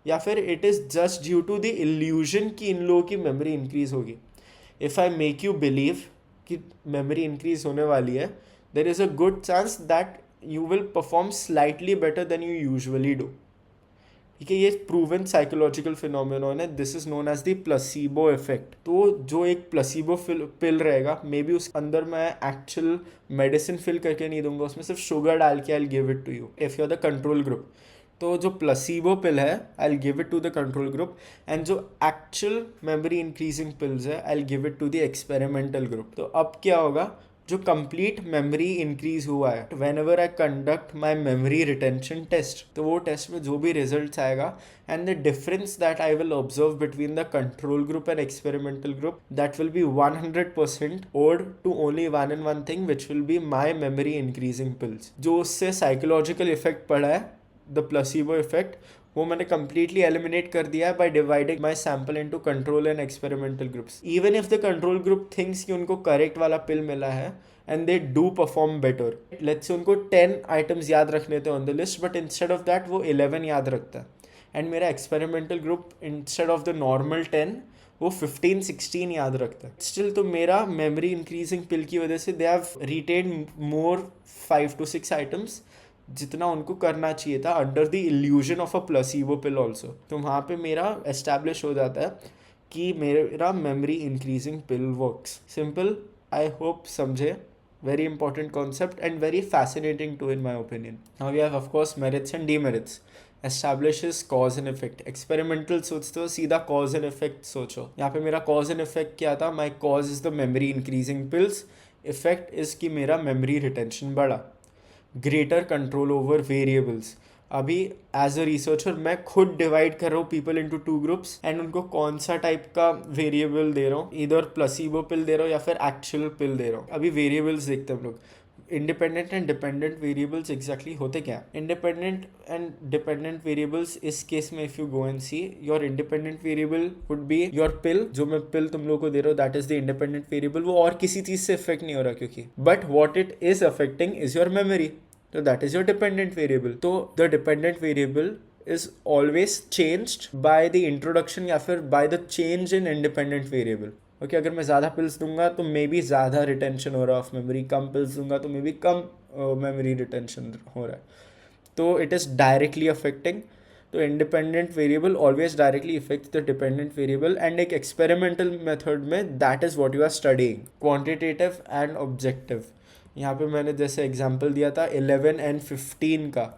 या फिर it is just due to the illusion कि इन लोगों की मेमोरी इंक्रीज़ होगी. If I make you believe कि मेमोरी इंक्रीज़ होने वाली है, there is a good chance that you will perform slightly better than you usually do. ठीक है, ये प्रूवन साइकोलॉजिकल फिनोमिनॉन है. This is known as the placebo effect. तो जो एक प्लेसिबो पिल रहेगा, मे बी उस अंदर मैं एक्चुअल मेडिसिन फिल करके नहीं दूंगा, उसमें सिर्फ शुगर डाल के I will give it to you if you are the control group. तो जो प्लेसिबो पिल है I will give it to the control group, and जो एक्चुअल मेमोरी इंक्रीजिंग पिल्स है I will give it to the experimental group. तो अब क्या होगा, जो कंप्लीट मेमोरी इंक्रीज हुआ है, whenever I conduct my memory retention test, तो वो टेस्ट में जो भी रिजल्ट आएगा and the difference that I will observe between the control group and experimental group, that will be 100% owed to only one and one thing which will be my memory increasing pills. जो उससे psychological effect पड़ा है, the placebo effect, वो मैंने completely eliminate कर दिया है by dividing my sample into control and experimental groups. Even if the control group thinks कि उनको correct वाला pill मिला है and they do perform better, let's say उनको 10 items याद रखने थे on the list, but instead of that वो 11 याद रखता है, and मेरा experimental group instead of the normal 10 वो 15-16 याद रखता है. स्टिल तो मेरा मेमोरी इंक्रीजिंग पिल की वजह से they have retain more 5 to 6 items जितना उनको करना चाहिए था under the illusion of a placebo pill also. तो वहाँ पे मेरा एस्टैब्लिश हो जाता है कि मेरा memory increasing pill works. Simple, I hope समझे. Very important concept and very fascinating too in my opinion. Now we have of course merits and demerits. Establishes cause and effect. Experimental सोचते हो, सीधा cause and effect सोचो. यहाँ पे मेरा cause and effect क्या था, my cause is the memory increasing pills, effect is कि मेरा मेमोरी रिटेंशन बढ़ा. Greater control over variables. अभी एज अ रिसर्चर मैं खुद डिवाइड कर रहा हूँ पीपल इनटू 2 ग्रुप्स एंड उनको कौन सा टाइप का वेरिएबल दे रहा हूँ, इधर प्लेसिबो पिल दे रहा हूँ या फिर एक्चुअल पिल दे रहा हूँ। अभी वेरिएबल्स देखते हैं हम लोग। Independent and dependent variables exactly होते क्या है? इंडिपेंडेंट एंड डिपेंडेंट वेरिएबल्स इस केस में if you go and see, your independent variable would be your pill. जो मैं पिल तुम लोग को दे रहा हूँ that is the independent variable, वो और किसी चीज से इफेक्ट नहीं हो रहा क्योंकि, but what it is affecting is your memory, तो that is your dependent variable. तो the dependent variable is always changed by the introduction या फिर by the change in independent variable. Okay अगर मैं ज़्यादा पिल्स दूंगा तो मे बी ज़्यादा रिटेंशन हो रहा है ऑफ मेमोरी, कम पिल्स दूंगा तो मे बी कम मेमोरी रिटेंशन हो रहा है। तो इट इज़ डायरेक्टली अफेक्टिंग, तो independent variable always directly effect the dependent variable. And एक एक्सपेरिमेंटल मेथड में that is what you are studying, quantitative and objective. यहाँ पे मैंने जैसे एग्जांपल दिया था 11 एंड 15 का,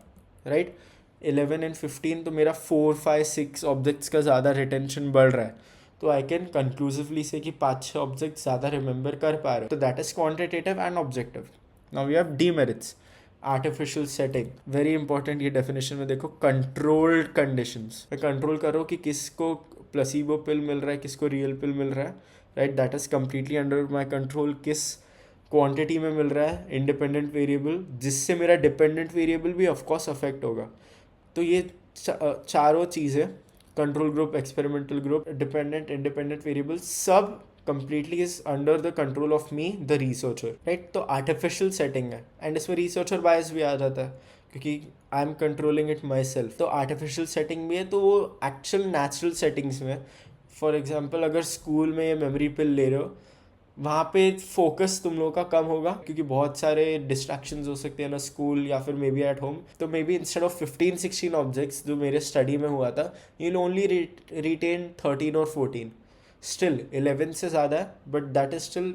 राइट? 11 एंड 15 तो मेरा 4, 5, 6 ऑब्जेक्ट्स का ज़्यादा रिटेंशन बढ़ रहा है, तो आई कैन कंक्लूसिवली से कि 5-6 ऑब्जेक्ट ज़्यादा रिमेंबर कर पा रहे हो, तो that is quantitative and objective. Now we have demerits. Artificial setting, very important. ये डेफिनेशन में देखो, कंट्रोल्ड कंडीशंस। मैं कंट्रोल करो कि किसको प्लेसिबो पिल मिल रहा है, किसको रियल पिल मिल रहा है, right? That is completely under my control. किस क्वांटिटी में मिल रहा है, इंडिपेंडेंट वेरिएबल, जिससे मेरा डिपेंडेंट वेरिएबल भी ऑफकोर्स अफेक्ट होगा। तो ये चारों चीज़ें, control group, experimental group, dependent, independent variable, सब completely is under the control of me the researcher, right? तो आर्टिफिशियल सेटिंग है एंड इसमें रिसर्चर बायस भी आ जाता है क्योंकि I am controlling it myself. तो आर्टिफिशियल सेटिंग भी है, तो वो एक्चुअल नेचुरल सेटिंग्स में, फॉर एग्जाम्पल अगर स्कूल में ये मेमोरी पिल ले रहे हो, वहाँ पे फोकस तुम लोगों का कम होगा क्योंकि बहुत सारे डिस्ट्रैक्शंस हो सकते हैं ना, स्कूल या फिर मे बी एट होम। तो maybe instead of 15-16 objects जो मेरे स्टडी में हुआ था, यू विल ओनली रिटेन 13 और 14। स्टिल 11 से ज़्यादा है, बट दैट इज स्टिल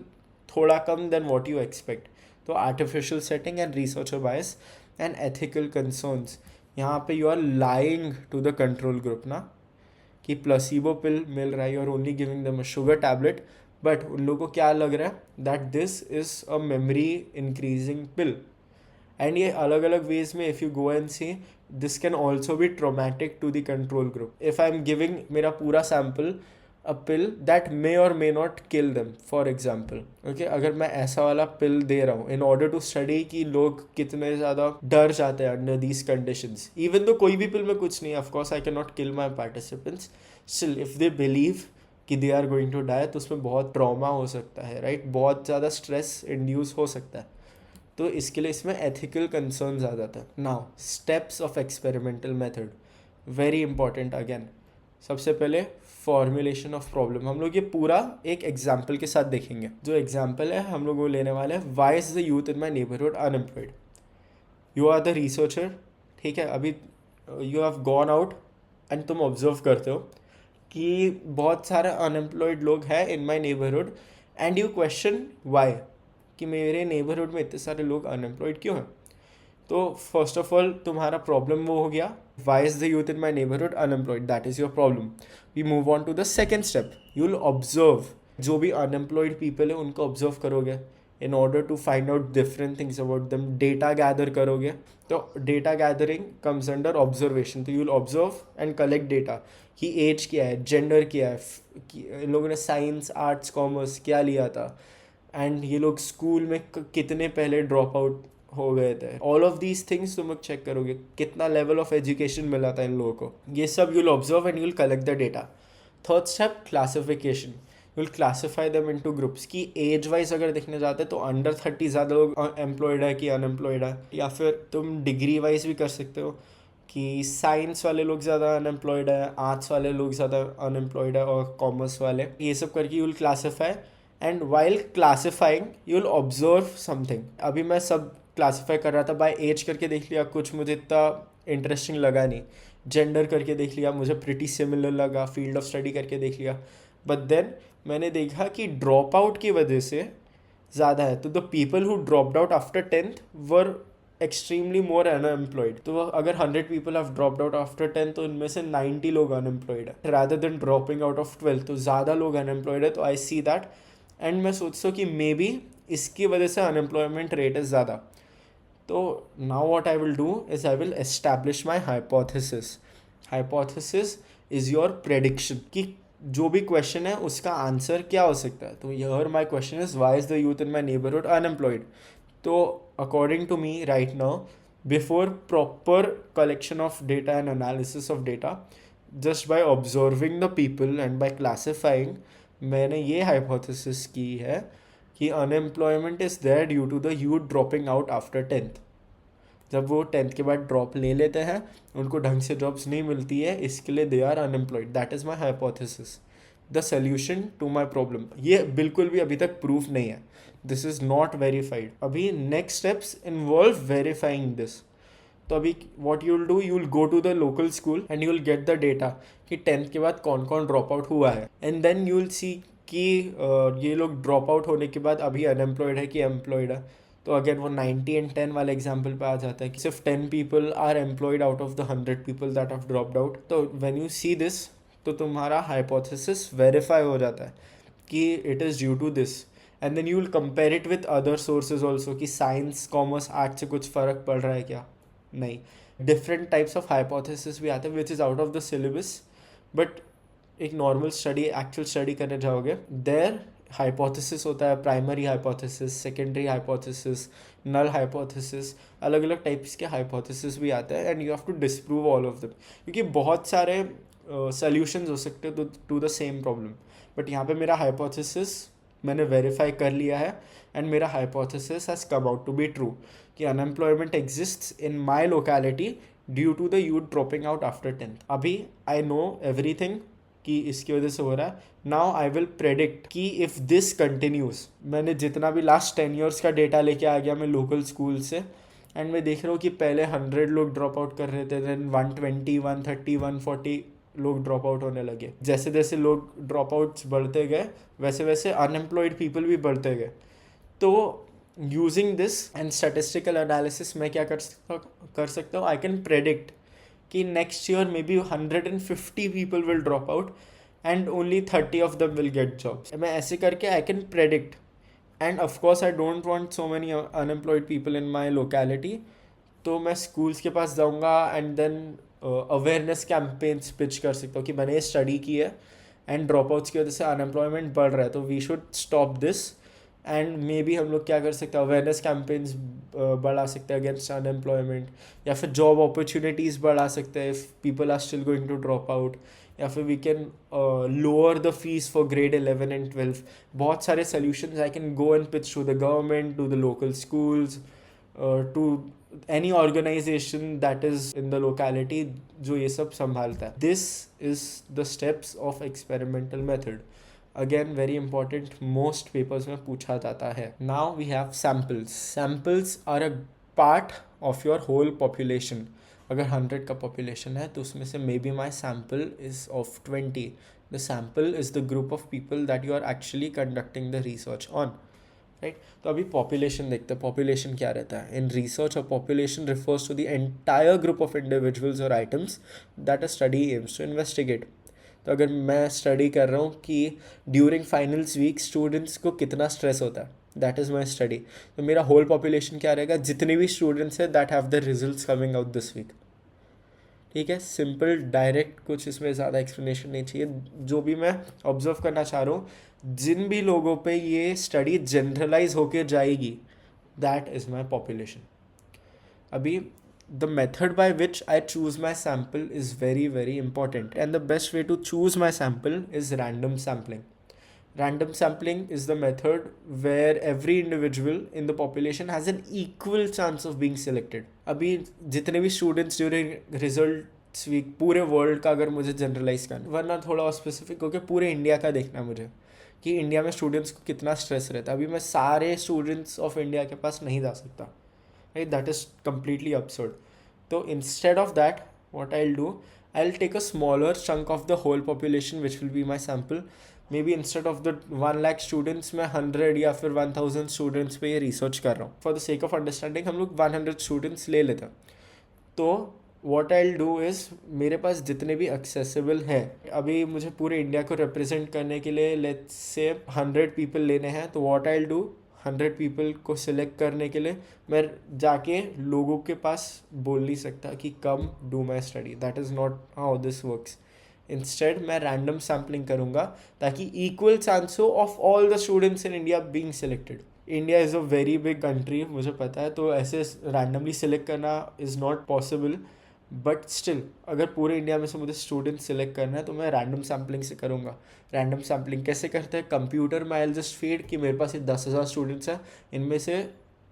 थोड़ा कम देन वॉट यू एक्सपेक्ट। तो artificial setting and researcher bias and ethical concerns, यहाँ पे you are lying to the control group ना, कि प्लेसिबो पिल मिल रहा है, you are only giving them a sugar tablet, but उन लोगों को क्या लग रहा है that this is a memory increasing pill. And ये अलग अलग वेज में if you go and see, this can also be traumatic to the control group. If I am giving मेरा पूरा sample a pill that may और may not kill them, for example, okay, अगर मैं ऐसा वाला पिल दे रहा हूँ इन ऑर्डर टू स्टडी कि लोग कितने ज़्यादा डर जाते हैं under these conditions, even though कोई भी पिल में कुछ नहीं है, of course I can not kill my participants, still if they believe कि they are going to die, तो उसमें बहुत ट्रॉमा हो सकता है, राइट? बहुत ज़्यादा स्ट्रेस इंड्यूस हो सकता है, तो इसके लिए इसमें एथिकल कंसर्न्स आ जाता है। Now steps of experimental method, very important again. सबसे पहले फॉर्मुलेशन ऑफ प्रॉब्लम, हम लोग ये पूरा एक एग्जाम्पल के साथ देखेंगे। जो एग्जाम्पल है हम लोग वो लेने वाले हैं, why is the youth in my neighbourhood unemployed. You are the researcher, ठीक है? अभी you have gone out and तुम ऑब्जर्व करते हो कि बहुत सारे अनएम्प्लॉयड लोग हैं in my neighbourhood, and you question why, कि मेरे नेबरहुड में इतने सारे लोग अनएम्प्लॉयड क्यों हैं। तो फर्स्ट ऑफ ऑल तुम्हारा प्रॉब्लम वो हो गया, why is the youth in my neighbourhood unemployed, that is your problem. We move on to the second step, you will observe जो भी अनएम्प्लॉयड पीपल है उनको ऑब्जर्व करोगे in order to find out different things about them, data gather करोगे। तो data gathering comes under observation, तो you will observe and collect data कि age क्या है, जेंडर क्या है, इन लोगों ने साइंस, आर्ट्स, कॉमर्स क्या लिया था, एंड ये लोग स्कूल में कितने पहले ड्रॉप आउट हो गए थे। ऑल ऑफ दीज थिंग्स तुम लोग चेक करोगे, कितना लेवल ऑफ एजुकेशन मिला था इन लोगों को, ये सब you will observe and you will collect the data. Third step, classification, you will classify them into groups की एज वाइज अगर देखने जाते हैं तो अंडर 30 ज़्यादा लोग एम्प्लॉयड है कि अनएम्प्लॉयड है, या फिर तुम डिग्री वाइज भी कर सकते हो कि साइंस वाले लोग ज़्यादा अनएम्प्लॉयड है, आर्ट्स वाले लोग ज़्यादा अनएम्प्लॉयड है, और कॉमर्स वाले, ये सब करके you will classify. And while classifying you will observe something. अभी मैं सब क्लासीफाई कर रहा था, बाय एज करके देख लिया, कुछ मुझे इतना इंटरेस्टिंग लगा नहीं, जेंडर करके देख लिया, मुझे प्रिटी सिमिलर लगा, फील्ड ऑफ स्टडी करके देख लिया, बट देन मैंने देखा कि ड्रॉप आउट की वजह से ज़्यादा है, तो the people who dropped out after 10th were extremely more unemployed. तो अगर 100 people have dropped out after 10 तो इनमें से 90 लोग अनएम्प्लॉयड है, rather than dropping out of 12, तो ज़्यादा लोग अनएम्प्लॉयड है। तो आई सी दैट एंड मैं सोचता हूँ कि मे बी इसकी वजह से अनएम्प्लॉयमेंट रेट है ज़्यादा। तो now what I will do is I will establish my hypothesis. Hypothesis is your prediction कि जो भी क्वेश्चन है उसका आंसर क्या हो सकता है. तो here my question is why is the youth in my neighbourhood unemployed. तो according to me right now, before proper collection of data and analysis of data, just by observing the people and by classifying, मैंने ये hypothesis की है कि unemployment is there due to the youth dropping out after 10th. जब वो 10th के बाद drop ले लेते हैं, उनको ढंग से जॉब्स नहीं मिलती है, इसके लिए they are unemployed. That is my hypothesis. The solution to my problem. ये बिल्कुल भी अभी तक प्रूफ नहीं है. This is not verified. अभी next steps involve verifying this. तो अभी what you will do, you will go to the local school and you will get the data कि 10th के बाद कौन कौन ड्रॉप आउट हुआ है. And then you will see कि ये लोग ड्रॉप आउट होने के बाद अभी अनएम्प्लॉयड है कि एम्प्लॉयड है. तो अगेन वो 90 and 10 वाले एग्जाम्पल पे आ जाता है कि सिर्फ 10 people are employed out of the 100 people that have dropped out. तो व्हेन यू सी दिस, तो तुम्हारा हाइपोथेसिस वेरीफाई हो जाता है कि it is due to this. And then you will compare it with other sources also कि science commerce art से कुछ फ़र्क पड़ रहा है क्या. नहीं, डिफरेंट टाइप्स ऑफ हाइपोथेसिस भी आते हैं which is out of the syllabus. But एक नॉर्मल स्टडी, एक्चुअल स्टडी करने जाओगे, देयर हाइपोथेसिस होता है. Primary hypothesis, secondary hypothesis, null hypothesis, अलग अलग टाइप्स के हाइपोथेसिस भी आते हैं. And you have to disprove all of them, क्योंकि बहुत सारे सॉल्यूशंस हो सकते हैं to the same problem. But यहाँ पे मेरा हाइपोथेसिस मैंने वेरीफाई कर लिया है एंड मेरा hypothesis has come out to be true कि unemployment exists in my locality due to the youth dropping out after 10th. अभी आई नो एवरीथिंग कि इसकी वजह से हो रहा है. नाउ आई विल प्रेडिक्ट कि इफ़ दिस कंटिन्यूज, मैंने जितना भी लास्ट 10 years का डेटा लेके आ गया मैं लोकल स्कूल से, एंड मैं देख रहा हूँ कि पहले 100 लोग ड्रॉप आउट कर रहे थे, देन 120, 130, 140 लोग ड्रॉप आउट होने लगे. जैसे जैसे लोग ड्रॉप आउट्स बढ़ते गए वैसे वैसे अनएम्प्लॉयड पीपल भी बढ़ते गए. तो using this and statistical analysis मैं क्या कर सकता हूँ, आई कैन प्रेडिक्ट कि next year maybe 150 people will drop out and only 30 of them will get jobs. मैं ऐसे करके I can predict. And of course I don't want so many unemployed people in my locality. तो मैं schools के पास जाऊँगा and then awareness campaigns pitch कर सकता हूँ कि मैंने स्टडी की है एंड ड्रॉप आउट्स की वजह से अनएम्प्लॉयमेंट बढ़ रहा है, तो we should stop this. And maybe हम लोग क्या कर सकते हैं, अवेयरनेस कैंपेन्स बढ़ा सकते हैं अगेंस्ट अनएम्प्लॉयमेंट, या फिर जॉब अपॉर्चुनिटीज़ बढ़ा सकते हैं if people are still going to drop out. या फिर we can lower the fees for grade 11 and 12. बहुत सारे solutions I can go and pitch to the government, to the local schools, to any organization that is in the locality जो ये सब संभालता है. This is the steps of experimental method. Again very important, most papers में पूछा जाता है. Now we have samples. Samples are a part of your whole population. अगर 100 का पॉपुलेशन है तो उसमें से maybe my sample is of 20. The sample is the group of people that you are actually conducting the research on. Right. तो अभी population देखते हैं. पॉपुलेशन क्या रहता है इन रिसर्च? और population refers to the entire group of individuals और items that a study aims to investigate. तो अगर मैं स्टडी कर रहा हूँ कि ड्यूरिंग फाइनल्स वीक स्टूडेंट्स को कितना स्ट्रेस होता है, दैट इज़ माई स्टडी. तो मेरा होल पॉपुलेशन क्या रहेगा, जितने भी स्टूडेंट्स हैं that have the results coming out this week. ठीक है, सिंपल डायरेक्ट, कुछ इसमें ज़्यादा एक्सप्लेनेशन नहीं चाहिए. जो भी मैं ऑब्जर्व करना चाह रहा हूँ, जिन भी लोगों पे ये स्टडी जनरलाइज होके जाएगी, दैट इज़ माई पॉपुलेशन. अभी the method by which I choose my sample is very very important, and the best way to choose my sample is random sampling. Random sampling is the method where every individual in the population has an equal chance of being selected. अभी जितने भी students during results week पूरे world का अगर मुझे generalize करना, वरना थोड़ा और specific होकर पूरे इंडिया का देखना मुझे कि इंडिया में स्टूडेंट्स को कितना स्ट्रेस रहता है. अभी मैं सारे स्टूडेंट्स ऑफ इंडिया के पास नहीं जा सकता. Right, that is completely absurd. So instead of that, what I'll do, I'll take a smaller chunk of the whole population which will be my sample. Maybe instead of the 1 lakh students मैं 100 या फिर 1000 students पे ये research कर रहा हूँ. For the sake of understanding हम लोग 100 students ले लेते हैं. तो what I'll do is, मेरे पास जितने भी accessible हैं, अभी मुझे पूरे इंडिया को represent करने के लिए let's say 100 people लेने हैं, तो what I'll do, 100 पीपल को सिलेक्ट करने के लिए मैं जाके लोगों के पास बोल नहीं सकता कि come do my study. That is not how this works. Instead मैं रैंडम सैम्पलिंग करूँगा ताकि इक्वल चांस हो of all the students in India being selected. India is a very big country, मुझे पता है, तो ऐसे रैंडमली सिलेक्ट करना is not possible. But still अगर पूरे इंडिया में से मुझे स्टूडेंट सिलेक्ट करना है तो मैं रैंडम सैम्पलिंग से करूँगा. रैंडम सैम्पलिंग कैसे करते हैं? कंप्यूटर में आई विल जस्ट फीड कि मेरे पास ये 10,000 स्टूडेंट्स हैं, इनमें से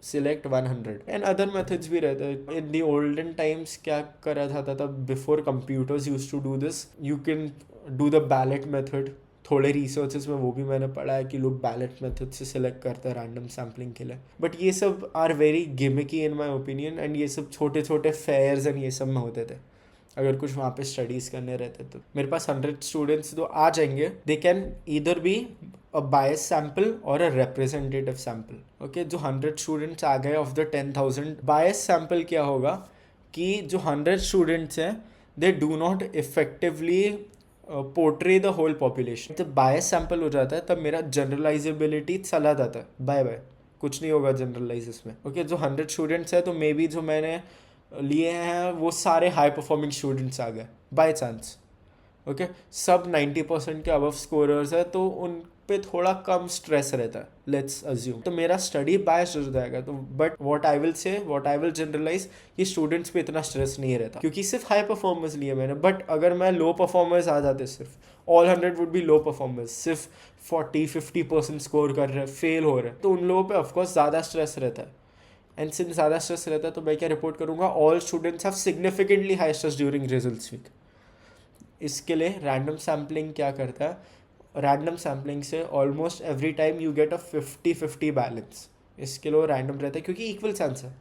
सिलेक्ट 100. एंड अदर मेथड्स भी रहते हैं. इन दी ओल्डन टाइम्स क्या करा जाता था, before computers use to do this, you can do the ballot method. थोड़े रिसर्चेस में वो भी मैंने पढ़ा है कि लोग बैलेट मेथड से सिलेक्ट करते हैं रैंडम सैम्पलिंग के लिए. बट ये सब are very gimmicky in my opinion. And ये सब छोटे छोटे फेयर्स एंड ये सब में होते थे. अगर कुछ वहाँ पे स्टडीज़ करने रहते तो मेरे पास 100 स्टूडेंट्स तो आ जाएंगे. They can either be a bias sample और अ रिप्रेजेंटेटिव सैम्पल. ओके, जो 100 स्टूडेंट्स आ गए ऑफ द 10,000, बायस सैम्पल क्या होगा कि जो 100 स्टूडेंट्स हैं they do not effectively portray the whole population. जब बायस सैम्पल हो जाता है तब मेरा जनरलाइजेबिलिटी चला जाता है. बाय बाय, कुछ नहीं होगा जनरलाइज इसमें. ओके, जो 100 स्टूडेंट्स हैं तो मे बी जो मैंने लिए हैं वो सारे हाई परफॉर्मिंग स्टूडेंट्स आ गए बाय चांस. ओके, सब 90% के अबव स्कोरर्स है तो उन पे थोड़ा कम स्ट्रेस रहता है, लेट्स अज्यूम. तो मेरा स्टडी बायस हो जाएगा. तो but what I will generalize कि स्टूडेंट्स पे इतना स्ट्रेस नहीं रहता क्योंकि सिर्फ हाई परफॉर्मर्स लिए मैंने. बट अगर मैं लो परफॉर्मर्स आ जाते, सिर्फ all 100 would be low performers, सिर्फ 40-50% स्कोर कर रहे हैं, फेल हो रहे हैं, तो उन लोगों पे ऑफकोर्स ज़्यादा स्ट्रेस रहता है. एंड सिंस ज़्यादा स्ट्रेस रहता है तो मैं क्या रिपोर्ट करूँगा, all students have significantly high stress during results week. इसके लिए रैंडम सैम्पलिंग क्या करता है, रैंडम सैम्पलिंग से almost every time you get a 50-50 balance. इसके लिए रैंडम रहता है क्योंकि इक्वल चांस है.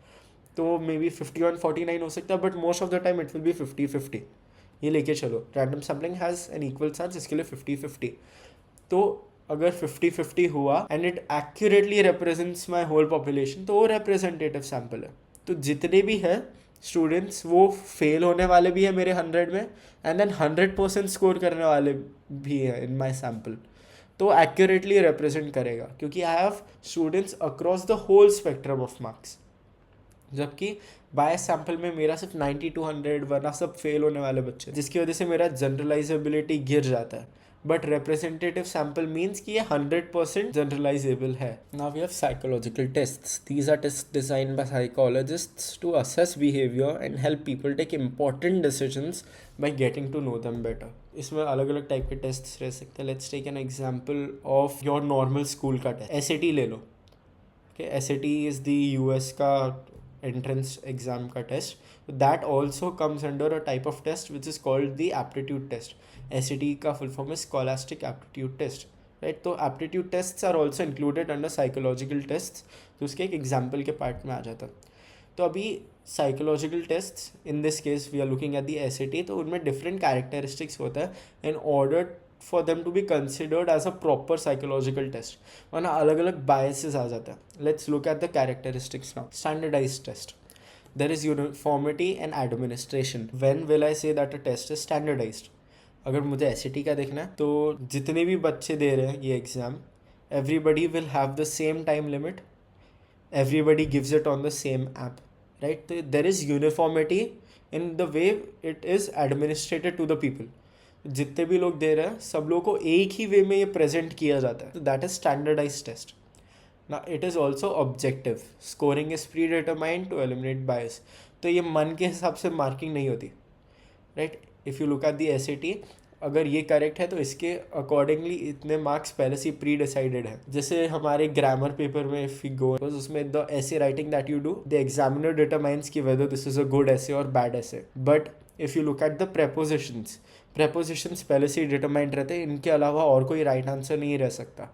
तो मे बी 51-49 हो सकता है but most of the time it will be 50-50. ये लेके चलो, random sampling has an equal chance, इसके लिए 50-50. तो अगर 50-50 हुआ and it accurately represents my whole population तो वो रिप्रेजेंटेटिव सैम्पल है. तो जितने भी हैं स्टूडेंट्स वो फेल होने वाले भी है मेरे 100 में एंड देन 100% स्कोर करने वाले भी है इन माई सैम्पल. तो एक्यूरेटली रिप्रेजेंट करेगा क्योंकि I have students across the whole spectrum of marks. जबकि बायस सैम्पल में मेरा सिर्फ 90-100 वरना सब फेल होने वाले बच्चे, जिसकी वजह से मेरा जनरलाइजेबिलिटी गिर जाता है. बट रिप्रेजेंटेटिव सैम्पल मीन्स कि ये 100% जनरलाइजेबल है. Now we have psychological tests. These are test design by psychologists to assess behaviour and help people take important decisions by getting to know them better. इसमें अलग अलग type के test रह सकते हैं. Let's take an example of your normal school का test. SAT ले लो. Okay, SAT is the US का entrance exam का test. That also comes under a type of test which is called the aptitude test. SAT का full form is Scholastic Aptitude Test. Right? तो aptitude tests are also included under psychological tests. तो उसके एक example के part में आ जाता. तो अभी psychological tests in this case we are looking at the SAT. तो उनमें different characteristics होता है in order for them to be considered as a proper psychological test. वरना अलग अलग biases आ जाता है. Let's look at the characteristics now. Standardized test. There is uniformity and administration. When will I say that a test is standardized? अगर मुझे SAT का देखना है तो जितने भी बच्चे दे रहे हैं ये exam, everybody will have the same time limit. Everybody gives it on the same app. Right? So there is uniformity in the way it is administrated to the people. जितने भी लोग दे रहे हैं सब लोगों को एक ही वे में ये प्रेजेंट किया जाता है. तो दैट इज स्टैंडर्डाइज टेस्ट. ना it is also objective. Scoring is predetermined to eliminate bias. तो ये मन के हिसाब से मार्किंग नहीं होती. Right, if you look at the SAT, अगर ये करेक्ट है तो इसके अकॉर्डिंगली इतने मार्क्स पहले से प्री डिसाइडेड है. जैसे हमारे ग्रामर पेपर में इफ यू गो, उसमें the essay writing that you do, the examiner determines की whether this is a good essay और bad essay. But if you look at the prepositions पहले से ही determined रहते हैं. इनके अलावा और कोई राइट आंसर नहीं रह सकता.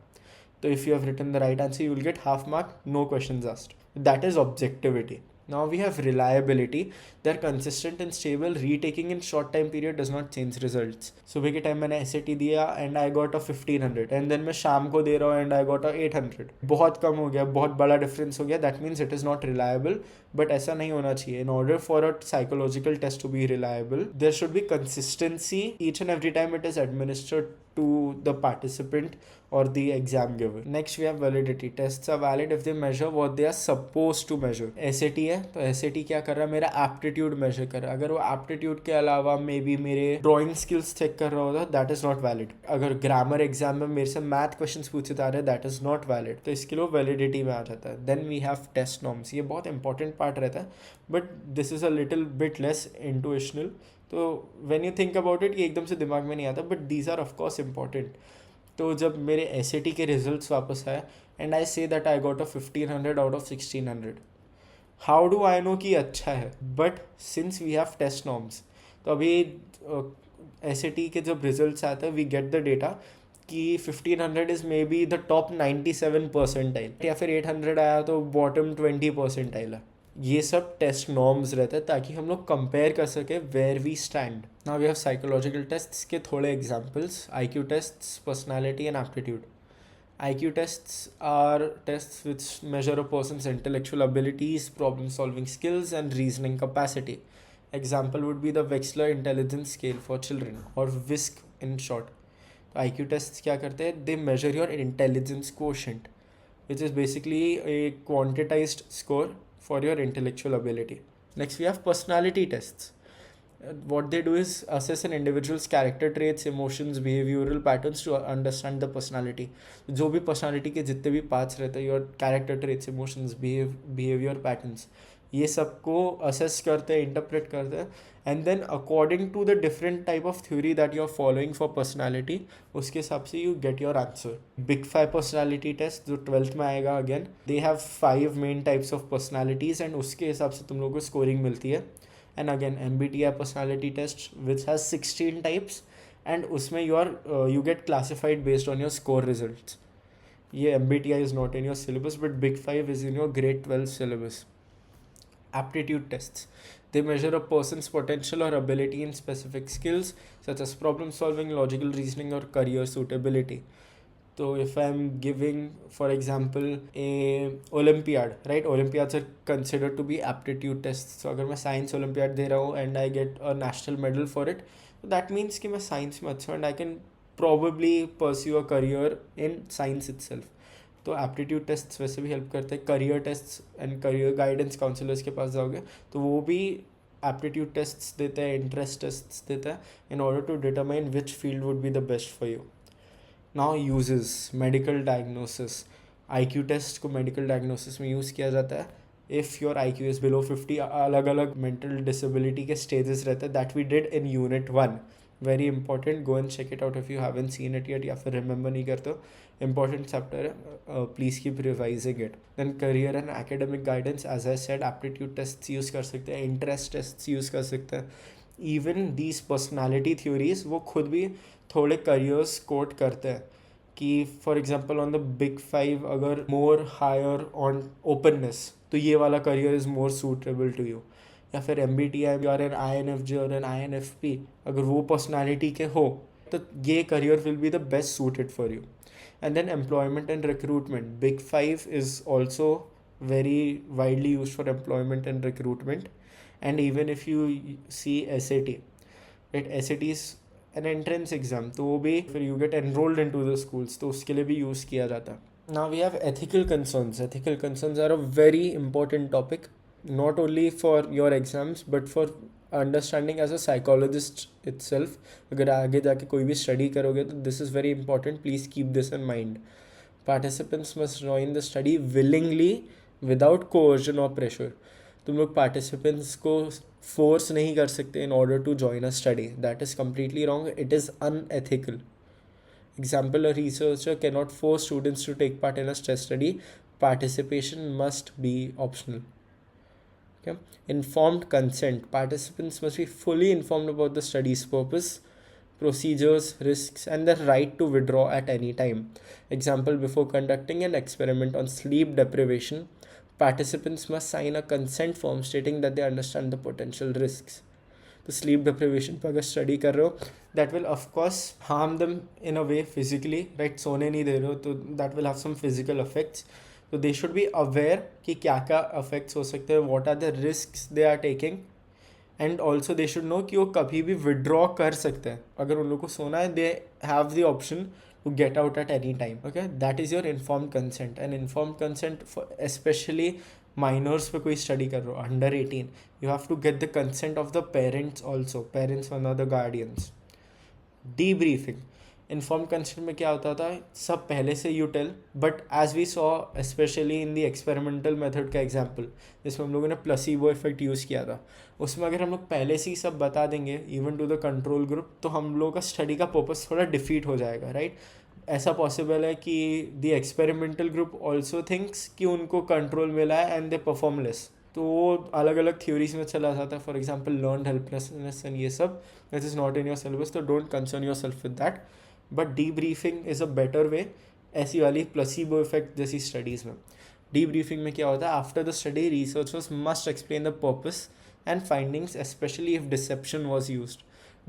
तो if you have written the right answer you will get half mark, no questions asked. That is objectivity. Now we have reliability. They're consistent and stable. Retaking in short time period does not change results. सुबह के time मैंने SAT दिया and I got a 1500 and then मैं शाम को दे रहा हूँ and I got a 800. बहुत कम हो गया, बहुत बड़ा डिफरेंस हो गया. That means it is not reliable. But ऐसा नहीं होना चाहिए. In order for a psychological test to be reliable, there should be consistency each and every time it is administered to the participant or the exam giver. Next we have validity. Tests are valid if they measure what they are supposed to measure. SAT है तो SAT क्या कर रहा है, मेरा aptitude measure कर रहा है. अगर वो aptitude के अलावा मे बी मेरे drawing skills check कर रहा होता, that is not valid. अगर grammar exam में मेरे से math questions पूछे जा रहे हैं, that is not valid. तो इसके लिए validity में आ जाता है. Then we have test norms. ये बहुत important part रहता है, but this is a little bit less intuitional. तो when you think about it, ये एकदम से दिमाग में नहीं आता, but these are of course important. तो जब मेरे SAT के रिजल्ट्स वापस आए and I say that I got a 1500 out of 1600, how do I know कि अच्छा है? But since we have test norms, तो अभी SAT के जब रिजल्ट्स आते हैं वी गेट द डेटा कि 1500 is may be the top 97 percentile, या फिर 800 आया तो बॉटम 20 परसेंटाइल है. ये सब टेस्ट नॉर्म्स रहते हैं ताकि हम लोग कंपेयर कर सके where we stand. Now we have psychological tests के थोड़े examples. IQ tests, personality and aptitude. IQ tests are tests which measure a person's intellectual abilities, problem solving skills and reasoning capacity. Example would be the Wechsler Intelligence Scale for children, or WISC in short. IQ tests क्या करते हैं? They measure your intelligence quotient, which is basically a quantitized score for your intellectual ability. Next we have personality tests. What they do is assess an individual's character traits, emotions, behavioral patterns to understand the personality. जो भी personality के जितने भी parts रहते हैं, your character traits, emotions, behavior patterns, ये सबको assess करते हैं, interpret करते हैं, and then according to the different type of theory that you are following for personality, उसके हिसाब से you get your answer. Big 5 personality test जो 12th में आएगा, again they have 5 main types of personalities and उसके हिसाब से तुम लोगों को scoring मिलती है. And again MBTI personality test which has 16 types and उसमें you get classified based on your score results. ये MBTI is not in your syllabus but Big 5 is in your grade 12 syllabus. Aptitude tests. They measure a person's potential or ability in specific skills such as problem solving, logical reasoning or career suitability. So if I'm giving, for example, a Olympiad, right? Olympiads are considered to be aptitude tests. So अगर मैं science Olympiad दे रहा हूँ and I get a national medal for it, so that means कि मैं science में अच्छा हूँ and I can probably pursue a career in science itself. तो aptitude tests वैसे भी help करते हैं. career tests and career guidance counselors के पास जाओगे तो वो भी aptitude tests देते हैं, interest tests देते हैं in order to determine which field would be the best for you. Now uses medical diagnosis. IQ test को medical diagnosis में यूज़ किया जाता है. If your IQ is below 50, अलग अलग mental disability के stages रहते हैं that we did in unit 1. Very important, go and check it out if you haven't seen it yet या फिर remember नहीं करते हो. Important chapter है, please keep revising it. Then career and academic guidance, as I said, aptitude tests use कर सकते हैं, interest tests use कर सकते हैं. Even these personality theories वो खुद भी थोड़े करियर्स कोट करते हैं कि for example on the big 5 अगर मोर हायर ऑन ओपननेस तो ये वाला career is more suitable to you. या फिर MBTI और एन INFJ और एन INFP अगर वो पर्सनालिटी के हो तो ये career will be the best suited for you. And then employment and recruitment. Big 5 is also very widely used for employment and recruitment. And even if you see SAT, right, SAT is an entrance exam, तो वो भी फिर you get enrolled into the schools तो उसके लिए भी use किया जाता है. Now we have ethical concerns. Ethical concerns are a very important topic, not only for your exams but for understanding as a psychologist itself. अगर आगे जाके कोई भी स्टडी करोगे तो this is very important. Please keep this in mind. Participants must join the study willingly without coercion or pressure. तुम लोग participants को फोर्स नहीं कर सकते in order to join a study. That is completely wrong. It is unethical. Example, a researcher can not force students to take part in a stress study. Participation must be optional. Okay. Informed consent. Participants must be fully informed about the study's purpose, procedures, risks, and the right to withdraw at any time. Example, before conducting an experiment on sleep deprivation, participants must sign a consent form stating that they understand the potential risks. तो sleep deprivation पर अगर study कर रहे हो, that will of course harm them in a way physically, right? सोने नहीं दे रहे हो तो that will have some physical effects. So they should be aware कि क्या क्या effects हो सकते हैं, what are the risks they are taking, and also they should know कि वो कभी भी withdraw कर सकते हैं. अगर उन लोगों को सोना है, they have the option to get out at any time. Okay, that is your informed consent. And informed consent for especially minors पे कोई study कर रहे हो under 18, you have to get the consent of the parents also. Parents one of the guardians. Debriefing. Informed consent में क्या होता था, सब पहले से you tell, but as we saw specially in the experimental method का एग्जाम्पल जिसमें हम लोगों ने प्लेसिबो इफेक्ट यूज़ किया था, उसमें अगर हम लोग पहले से ही सब बता देंगे even to the control group, तो हम लोगों का स्टडी का पर्पस थोड़ा डिफीट हो जाएगा, राइट. ऐसा पॉसिबल है कि the experimental group also thinks कि उनको कंट्रोल मिला है एंड दे परफॉर्म लेस, तो वो अलग अलग थ्योरीज में चला जाता है. For example learn helplessness and ये सब, this is not in your syllabus, तो don't concern yourself with that. But debriefing is a better way ऐसी वाली प्लेसिबो इफेक्ट जैसी स्टडीज़ में. डीब्रीफिंग में क्या होता है, after the study researchers must explain the purpose and findings, specially if deception was used.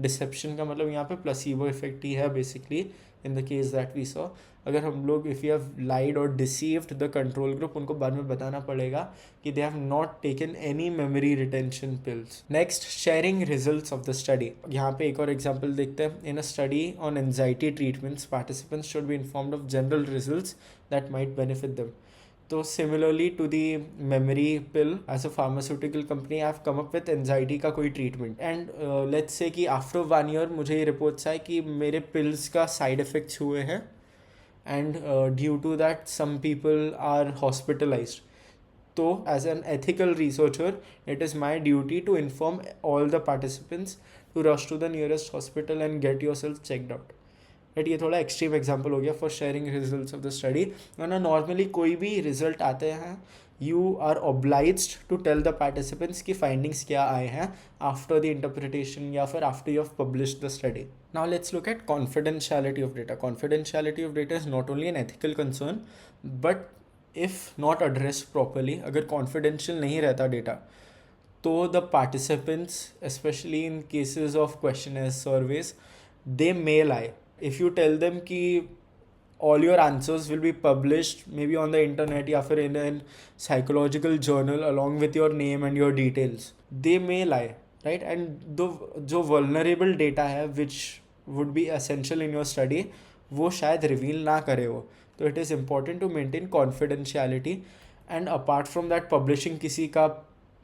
Deception का मतलब यहाँ पे प्लेसिबो इफेक्ट ही है basically in the case that we saw. अगर हम लोग इफ़ यू हैव लाइड और डिसीव्ड द कंट्रोल ग्रुप, उनको बाद में बताना पड़ेगा कि they have not taken any memory retention pills. Next, sharing results of the study. यहाँ पे एक और एग्जांपल देखते हैं. In a study on anxiety treatments, participants should be informed of general results that might benefit them. तो similarly to the memory pill, as a pharmaceutical company I have come up with anxiety का कोई treatment, and let's say कि after 1 year मुझे ये reports आए कि मेरे pills का side effects हुए हैं, and due to that some people are hospitalized. So as an ethical researcher, it is my duty to inform all the participants to rush to the nearest hospital and get yourself checked out. But ये थोड़ा extreme example हो गया for sharing results of the study. वरना normally कोई भी result आते हैं, you are obliged to tell the participants की फाइंडिंग्स क्या आए हैं आफ्टर द इंटरप्रिटेशन या फिर after you have published the study. Now let's look at confidentiality of data. Confidentiality of data is not only an ethical concern, but if not addressed properly, अगर confidential नहीं रहता data, तो the participants specially in cases of questioners surveys, they may lie. If you tell them कि all your answers will be published maybe on the internet या फिर in a psychological journal along with your name and your details, they may lie, right? And जो vulnerable data है which would be essential in your study, वो शायद reveal ना करे वो. तो it is important to maintain confidentiality, and apart from that publishing किसी का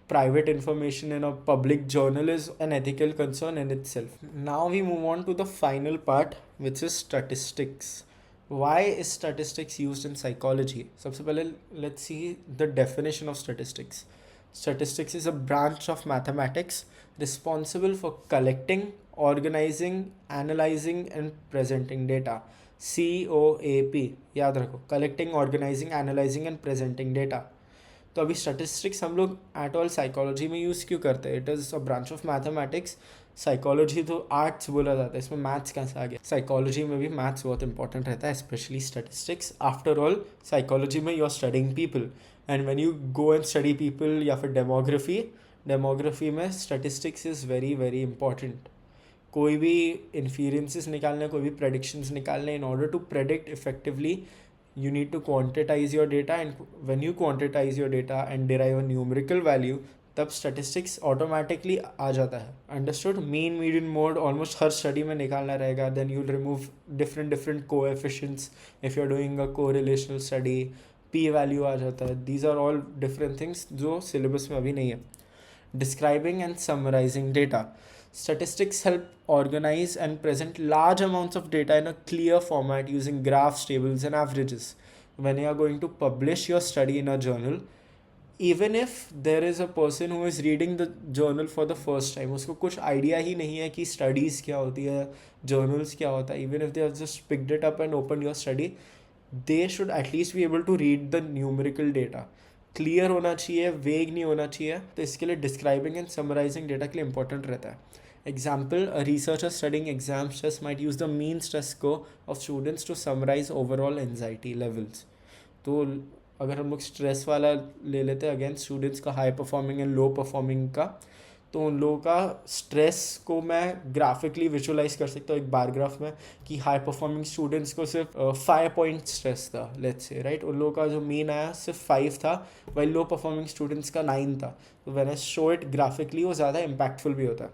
private information in a public journal is an ethical concern in itself. Now we move on to the final part, which is statistics. Why is statistics used in psychology? सबसे पहले let's see the definition of statistics. Statistics is a branch of mathematics responsible for collecting, organizing, analyzing and presenting data. COAP याद रखो, collecting, organizing, analyzing and presenting data. तो अभी statistics हम लोग at all psychology में use क्यों करते हैं? It is a branch of mathematics. Psychology तो आर्ट्स बोला जाता है, इसमें मैथ्स कैसे आ गया? साइकोलॉजी में भी मैथ्स बहुत इंपॉर्टेंट रहता है, specially statistics. After all psychology में you are studying people, and when you go and study people या फिर डेमोग्राफी में statistics is very very important. कोई भी इन्फेरेंसेस निकालने, कोई भी प्रेडिक्शंस निकालने, in order to predict effectively you need to quantize your data, and when you quantize your data and derive a numerical value, तब statistics automatically आ जाता है. Understood? Mean, median, mode almost हर study में निकालना रहेगा. Then you'll remove different coefficients if you're doing a correlational study. P value आ जाता है. These are all different things जो syllabus में अभी नहीं है. Describing and summarizing data. Statistics help organize and present large amounts of data in a clear format using graphs, tables and averages. When you are going to publish your study in a journal, even if there is a person who is reading the journal for the first time, उसको कुछ idea ही नहीं है कि studies क्या होती है, journals क्या होता है, even if they have just picked it up and opened your study, they should at least be able to read the numerical data. Clear होना चाहिए, वेग नहीं होना चाहिए. तो इसके लिए डिस्क्राइबिंग एंड समराइजिंग डेटा के लिए इंपॉर्टेंट रहता है. Example, a researcher studying exam stress might use the mean stress score of students to summarize overall anxiety levels. तो अगर हम लोग स्ट्रेस वाला ले लेते हैं अगेन स्टूडेंट्स का, high performing and low performing का, तो उन लोगों का स्ट्रेस को मैं ग्राफिकली विजुअलाइज कर सकता हूँ एक बार ग्राफ में, कि हाई परफॉर्मिंग स्टूडेंट्स को सिर्फ 5 पॉइंट स्ट्रेस था, लेट्स से, राइट. उन लोगों का जो मीन आया सिर्फ 5 था, वही लो परफॉर्मिंग स्टूडेंट्स का 9 था. तो when I show it graphically वो ज़्यादा इम्पैक्टफुल भी होता है.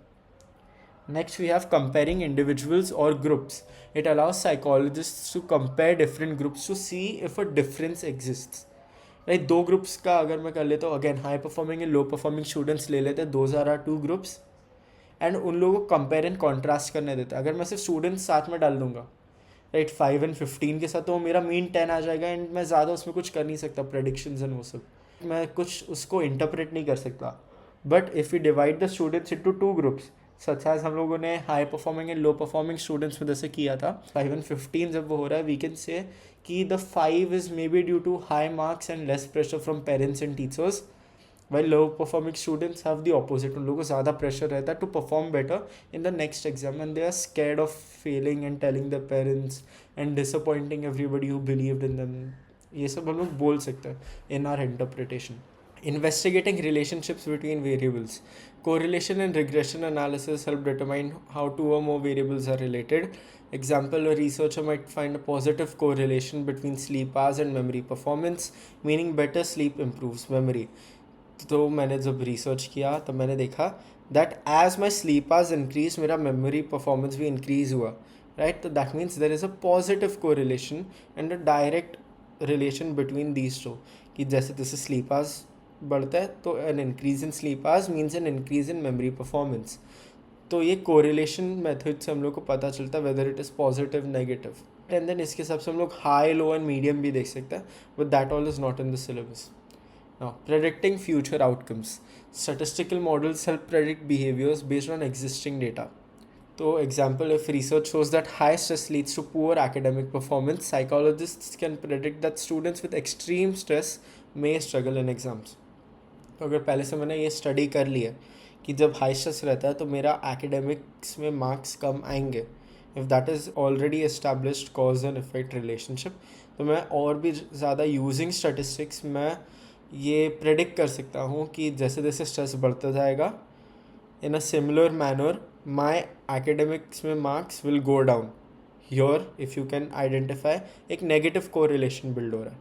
Next, we have comparing individuals or groups. It allows psychologists to compare different groups to see if a difference exists. Right, दो ग्रुप्स का अगर मैं कर लेता हूँ, again high performing and low performing students ले लेते हैं, those are two groups, and उन लोगों को कंपेयर एंड कॉन्ट्रास्ट करने देता है. अगर मैं सिर्फ स्टूडेंट्स साथ में डाल दूंगा, राइट, 5 एंड 15 के साथ, तो मेरा मीन 10 आ जाएगा एंड मैं ज़्यादा उसमें कुछ कर नहीं सकता, प्रेडिक्शंस एंड वो सब मैं कुछ उसको इंटरप्रेट नहीं कर सकता. But if you divide the students into two groups, such as हम लोगों ने high performing and low performing students में जैसे किया था, 5 एंड 15 जब वो हो रहा है, वी कैन से कि the 5 is may be due to high marks and less pressure from parents and teachers, while low performing students have the opposite. उन लोगों को ज़्यादा प्रेशर रहता है to perform better in the next exam, and they are scared of failing and telling their parents and disappointing everybody who believed in them. ये सब हम लोग बोल सकते हैं in our interpretation. Investigating relationships between variables. Correlation and regression analysis help determine how two or more variables are related. Example, a researcher might find a positive correlation between sleep hours and memory performance, meaning better sleep improves memory. तो मैंने जब research किया तब मैंने देखा that as my sleep hours increase, मेरा memory performance भी increase हुआ, राइट. तो that means there is a positive correlation and a direct relation between these two, कि जैसे जैसे स्लीप आवर्स बढ़ता है तो an increase in sleep hours means an increase in memory performance. तो ये कोरिलेशन मेथड से हम लोग को पता चलता है whether it is positive negative. And then इसके हिसाब से हम लोग हाई, लो एंड मीडियम भी देख सकते हैं, but that all is not in the syllabus. Now, predicting future outcomes. Statistical models help predict behaviors based on existing data. So, example, if research shows that high stress leads to poor academic performance, psychologists can predict that students with extreme stress may struggle in exams. तो अगर पहले से मैंने ये study कर लिया कि जब हाई स्ट्रेस रहता है तो मेरा एकेडमिक्स में मार्क्स कम आएंगे, if that is already established cause and effect relationship, तो मैं और भी ज़्यादा यूजिंग स्टैटिस्टिक्स में ये प्रेडिक्ट कर सकता हूँ कि जैसे जैसे स्ट्रेस बढ़ता जाएगा, in a similar manner my academics में marks will go down. Your if you can identify एक नेगेटिव कोरिलेशन बिल्ड हो रहा है,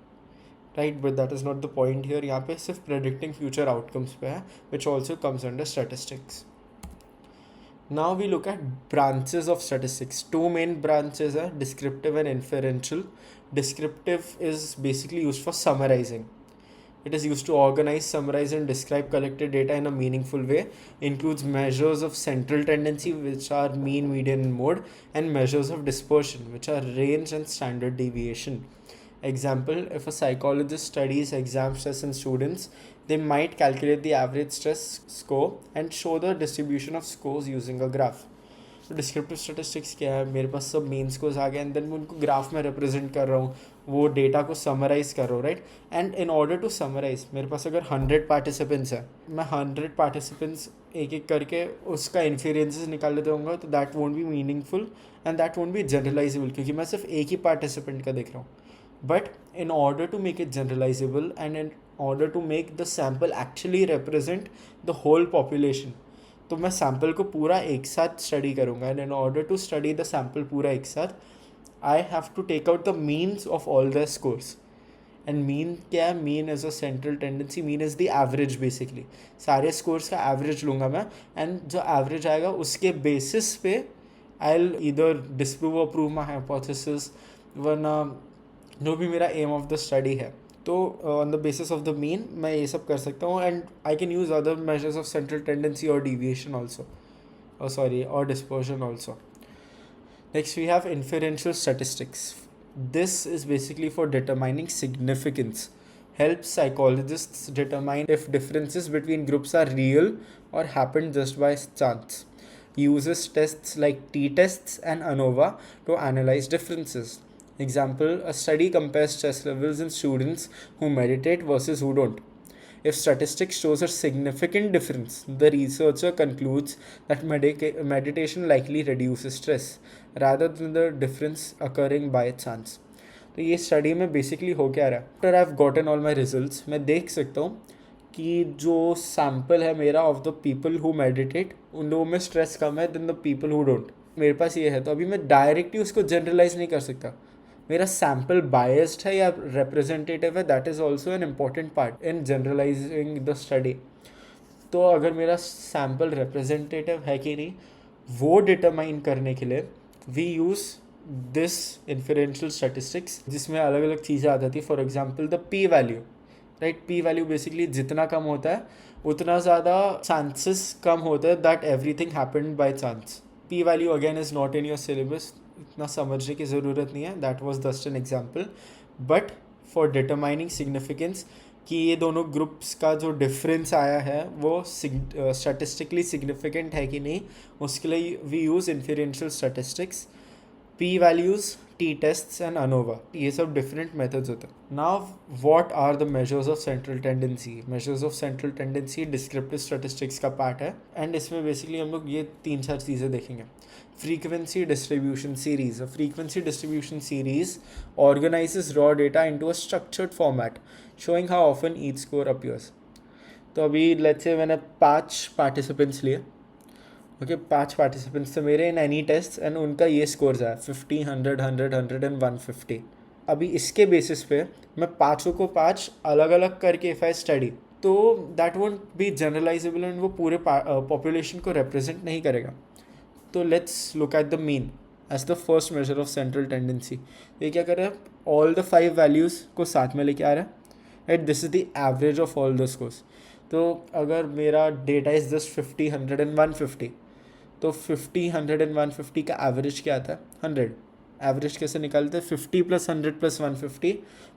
right, but that is not the point here. यहाँ पे सिर्फ प्रेडिक्टिंग फ्यूचर आउटकम्स पे है, which also comes under statistics. Now we look at branches of statistics. Two main branches are descriptive and inferential. Descriptive is basically used for summarizing. It is used to organize, summarize, and describe collected data in a meaningful way. Includes measures of central tendency, which are mean, median, and mode, and measures of dispersion, which are range and standard deviation. Example, if a psychologist studies exam stress in students, they might calculate the average stress score and show the distribution of scores using a graph. तो descriptive statistics क्या है, मेरे पास सब main scores आ गए and then मैं उनको graph में represent कर रहा हूँ, वो डेटा को समराइज कर रहा हूँ, right. And in order to summarise, मेरे पास अगर 100 पार्टिसिपेंट्स है, मैं 100 पार्टिसिपेंट्स एक एक करके उसका इन्फेरेंसेस निकाल लेता हूँ, तो that won't be meaningful and that won't be generalisable, क्योंकि मैं सिर्फ एक ही पार्टिसिपेंट का देख रहा हूँ. But in order to make it generalizable and in order to make the sample actually represent the whole population, तो मैं सैम्पल को पूरा एक साथ स्टडी करूँगा. And in order to study the sample पूरा एक साथ, I have to take out the means of all the scores. And mean क्या है, mean is a central tendency, mean is the average. Basically सारे scores का average लूँगा मैं, and जो एवरेज आएगा उसके बेसिस पे I will either disprove or prove my hypothesis, वरना जो भी मेरा एम ऑफ द स्टडी है. तो on the basis of the mean मैं ये सब कर सकता हूँ, and I can use other measures of central tendency और डिविएशन ऑल्सो, और dispersion also. Next we have inferential statistics. This is basically for determining significance. Helps psychologists determine if differences between groups are real or happened just by chance. Uses tests like t-tests and ANOVA to analyze differences. Example, a study compares stress levels in students who meditate versus who don't. If statistics shows a significant difference, the researcher concludes that meditation likely reduces stress, rather than the difference occurring by chance. तो ये study में basically हो क्या रहा है, after I have gotten all my results, मैं देख सकता हूँ कि जो सैम्पल है मेरा of the people who meditate, उन लोगों में स्ट्रेस कम है than the people who don't. मेरे पास ये है, तो अभी मैं डायरेक्टली उसको जनरलाइज नहीं कर सकता. मेरा सैम्पल बायस्ड है या रिप्रेजेंटेटिव है, that is also an important part in generalising the study. तो अगर मेरा सैम्पल रिप्रेजेंटेटिव है कि नहीं, वो डिटरमाइन करने के लिए we use this inferential statistics, जिसमें अलग अलग चीज़ें आ जाती है. For example the P value, right. P value basically जितना कम होता है उतना ज़्यादा चांसेस कम होता है that everything happened by chance. P value again is not in your syllabus, इतना समझने की ज़रूरत नहीं है. That was just an example. But for determining significance कि ये दोनों ग्रुप्स का जो डिफरेंस आया है वो स्टैटिस्टिकली सिग्निफिकेंट है कि नहीं, उसके लिए we use inferential statistics, p values, t tests and ANOVA. ये सब डिफरेंट मेथड्स होते हैं. Now what are the measures of central tendency? Measures of central tendency descriptive statistics का पार्ट है. एंड इसमें बेसिकली हम लोग ये 3-4 चीज़ें देखेंगे. Frequency distribution series. A frequency distribution series organizes raw data into a structured format showing how often each score appears. तो अभी लेट्स से मैंने 5 पार्टिसिपेंट्स लिए. ओके, 5 पार्टिसिपेंट्स थे मेरे इन एनी टेस्ट एंड उनका ये स्कोर्स आया 50, 100, 100, 100 एंड 150. अभी इसके बेसिस पे मैं पाँचों को 5 अलग अलग करके इफ आई स्टडी, तो that won't be generalisable and वो पूरे पॉपुलेशन को रिप्रेजेंट नहीं करेगा. तो let's look at the mean as the first measure of central tendency. ये क्या कर रहा है, ऑल द 5 वैल्यूज़ को साथ में लेके आ रहा है. Right, this is the average of all the scores. तो अगर मेरा डेटा इज जस्ट 50, 100 एंड 150, तो 50, 100 एंड 150 का एवरेज क्या आता है, 100. एवरेज कैसे निकालते हैं, 50 + 100 + 150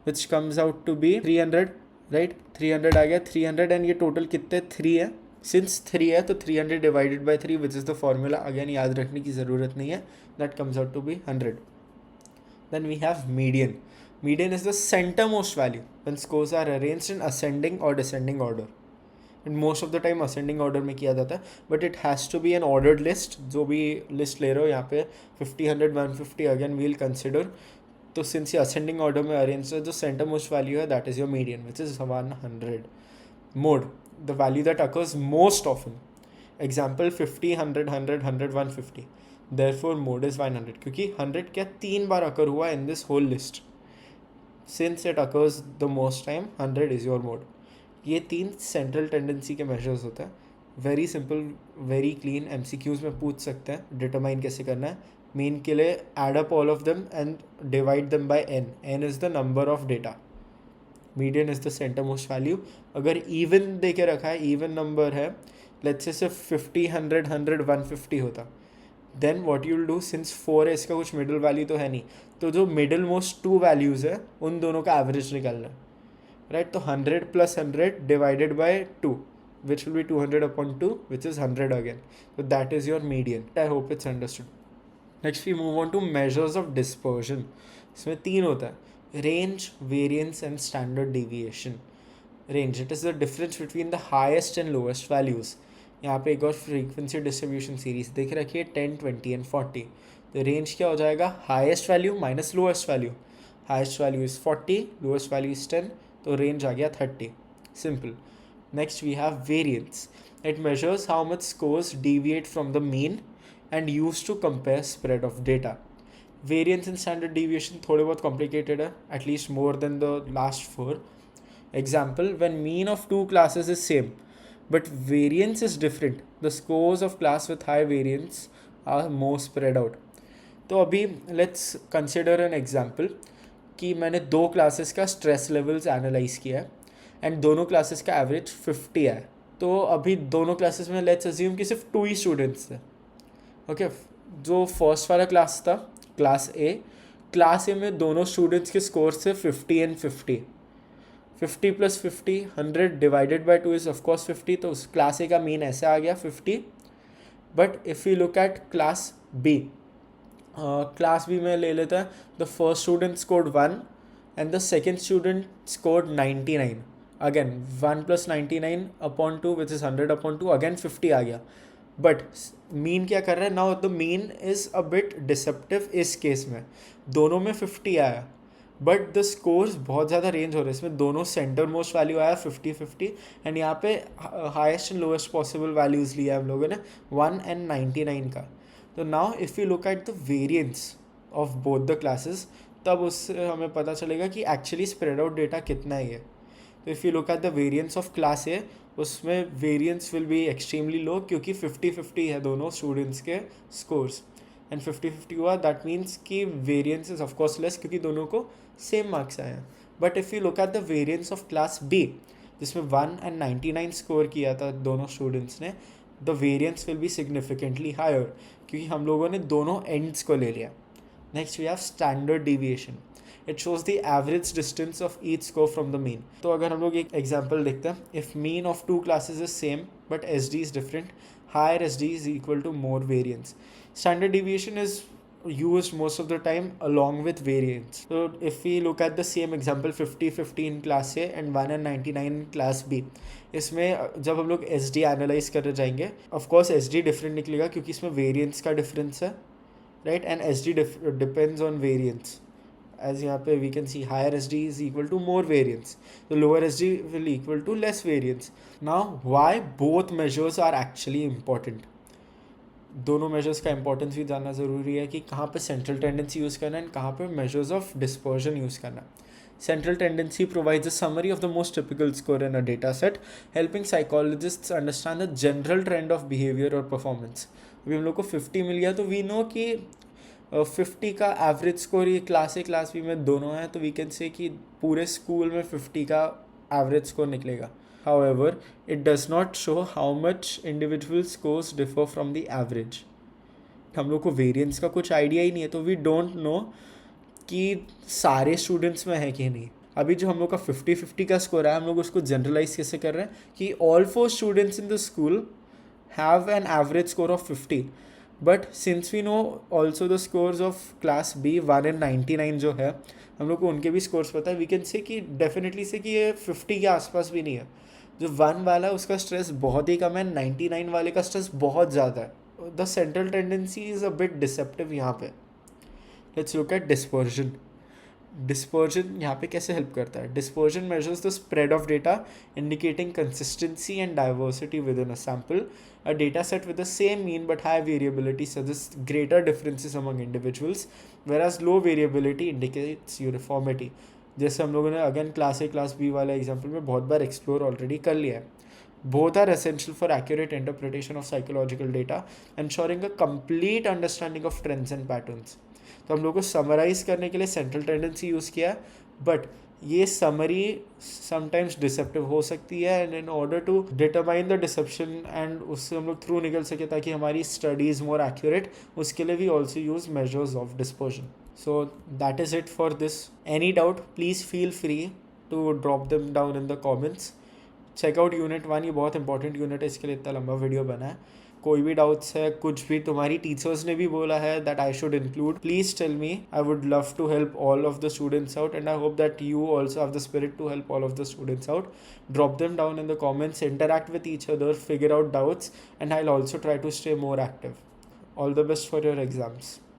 which comes out to be 300. Right, 300 आ गया. 300 एंड ये टोटल कितने, 3 है. सिंस 3 है तो 300 divided by 3 which is the formula. Again याद रखने की ज़रूरत नहीं है. That comes out to be 100. Then we have median. Median is the centre most value when scores are arranged in ascending और descending order. And most of the time ascending order में किया जाता है, but it has to be an ordered list. जो भी list ले रहे हो यहाँ पे 50, 100, 150 अगेन वील कंसिडर. तो सिंस ये असेंडिंग ऑर्डर में अरेंज है, जो सेंटर मोस्ट वैल्यू है that is your median which is 100. Mode, the value that occurs most often. Example 50, 100, 100, 100, 150. Therefore mode is 100 क्योंकि 100 क्या 3 बार occur हुआ in this whole list. Since it occurs the most time, 100 is your mode. ये 3 central tendency के measures होते हैं. Very simple, very clean. MCQs में पूछ सकते हैं determine कैसे करना है. Mean के लिए add up all of them and divide them by n. n is the number of data. Median is the centre most value. अगर इवन दे के रखा है, इवन नंबर है, लेट्स से सिर्फ 50, 100, 100, 150 होता, then what you will do, since 4 है इसका कुछ मिडिल वैल्यू तो है नहीं, तो जो मिडिल मोस्ट 2 वैल्यूज़ है उन दोनों का एवरेज निकालना है. राइट, तो 100 + 100 divided by 2 which will be 200/2 which is 100 again. तो that is your median. I hope it's understood. Next we move on to measures of dispersion. इसमें 3 होता है, range, variance and standard deviation. Range, it is the difference between the highest and lowest values. यहाँ पे एक और frequency distribution series देख रखिए 10, 20 and 40. तो range क्या हो जाएगा, highest value minus lowest value. Highest value is 40, lowest value is 10, तो range आ गया 30. Simple. Next we have variance. It measures how much scores deviate from the mean and used to compare spread of data. Variance and standard deviation थोड़े बहुत complicated है, at least more than the last 4. Example, when mean of 2 classes is same but variance is different, the scores of class with high variance are more spread out. तो अभी let's consider an example कि मैंने 2 classes का stress levels analyse किया है and दोनों classes का average 50 है. तो अभी दोनों क्लासेस में लेट्स अज्यूम कि सिर्फ 2 ही स्टूडेंट्स थे. ओके, जो फर्स्ट वाला क्लास था क्लास ए में दोनों स्टूडेंट्स के स्कोर से 50 and 50. 50 + 50, 100 divided by 2 is of course 50. तो उस क्लास ए का मीन ऐसे आ गया 50. But if you look at class B, class B में ले लेता है, the first student scored 1 and the second student scored 99. Again 1 + 99/2 which is 100/2, again 50 आ गया. बट मीन क्या कर रहा है, now the mean is a bit deceptive. इस केस में दोनों में 50 आया बट द स्कोर्स बहुत ज़्यादा रेंज हो रहे हैं. इसमें दोनों सेंटर मोस्ट वैल्यू आया 50-50 एंड यहाँ पे highest and lowest possible values लिया हम लोगों ने 1 and 99 का. तो now if you look at the variance of both the classes, तब उससे हमें पता चलेगा कि एक्चुअली स्प्रेड आउट डेटा कितना ही है. तो if you look at the variance of class A, उसमें variance will be extremely low क्योंकि 50-50 है दोनों स्टूडेंट्स के स्कोर्स, एंड 50-50 हुआ दैट मीन्स कि वेरियंस इज ऑफकोर्स लेस क्योंकि दोनों को सेम मार्क्स आए हैं. But if you look at the variance of class B, जिसमें 1 and 99 स्कोर किया था दोनों स्टूडेंट्स ने, the variance will be significantly higher क्योंकि हम लोगों ने दोनों एंड्स को ले लिया. Next we have standard deviation. It shows the average distance of each score from the mean. तो अगर हम लोग एक एग्जाम्पल देखते हैं, if mean of two classes is same but S D is different, higher S D is equal to more variance. Standard deviation is used most of the time along with variance. So if we look at the same example 50-50 in class A and 1 and 99 in class B, इसमें जब हम लोग S D analyse करने जाएंगे, of course S D different निकलेगा क्योंकि इसमें variance का डिफरेंस है, right, and S D depends on variance. As यहाँ पे we can see higher S D is equal to more variance, तो lower S D will equal to less variance. Now why both measures are actually important. दोनों measures का importance भी जानना ज़रूरी है कि कहाँ पे सेंट्रल टेंडेंसी यूज़ करना है एंड कहाँ पे मेजर्स ऑफ डिस्पर्जन यूज़ करना है. Central tendency provides a summary of the most typical score in a data set, helping psychologists understand the general trend of behavior or performance. अभी हम लोग को 50 मिल गया तो वी नो कि 50 का एवरेज स्कोर ये क्लास ए क्लास बी में दोनों है, तो वी कैन से कि पूरे स्कूल में 50 का एवरेज स्कोर निकलेगा. However, it does not show how much individual scores differ from the average. हम लोग को वेरिएंस का कुछ आइडिया ही नहीं है, तो वी डोंट नो कि सारे स्टूडेंट्स में है कि नहीं. अभी जो हम लोग का 50-50 का स्कोर है, हम लोग उसको जनरलाइज कैसे कर रहे हैं कि all 4 students in the school have an average score of 50. But since we know also the scores of class B 1 and 99 जो है, हम लोग को उनके भी स्कोर्स पता है. वी कैन से कि डेफिनेटली से कि ये 50 के आसपास भी नहीं है. जो 1 वाला है उसका स्ट्रेस बहुत ही कम है, 99 वाले का स्ट्रेस बहुत ज़्यादा है. The central tendency is a bit deceptive यहाँ पे. Let's look eight dispersion. Dispersion यहाँ पे कैसे हेल्प करता है. Dispersion measures the spread of data, indicating consistency and diversity with in a sample. A data set with the same mean but high variability suggests greater differences among individuals, whereas low variability indicates uniformity. जैसे हम लोगों ने again class A class B वाला example में बहुत बार explore already कर लिया है. Both are essential for accurate interpretation of psychological data, ensuring a complete understanding of trends and patterns. तो हम लोग को समराइज करने के लिए सेंट्रल टेंडेंसी यूज़ किया है, बट ये समरी समटाइम्स डिसेप्टिव हो सकती है, and in order to determine the deception and उससे हम लोग थ्रू निकल सके ताकि हमारी स्टडीज़ मोर एक्यूरेट, उसके लिए we also use measures of dispersion. So that is it for this. Any doubt, please feel free to drop them down in the comments. Check out Unit 1, ये बहुत इंपॉर्टेंट यूनिट है, इसके लिए इतना लंबा video बना है. कोई भी डाउट्स है, कुछ भी तुम्हारी टीचर्स ने भी बोला है that I should include, please tell me. I would love to help all of the students out, and I hope that you also have the spirit to help all of the students out. Drop them down in the comments, interact with each other, figure out doubts, and I'll also try to stay more active. All the best for your exams.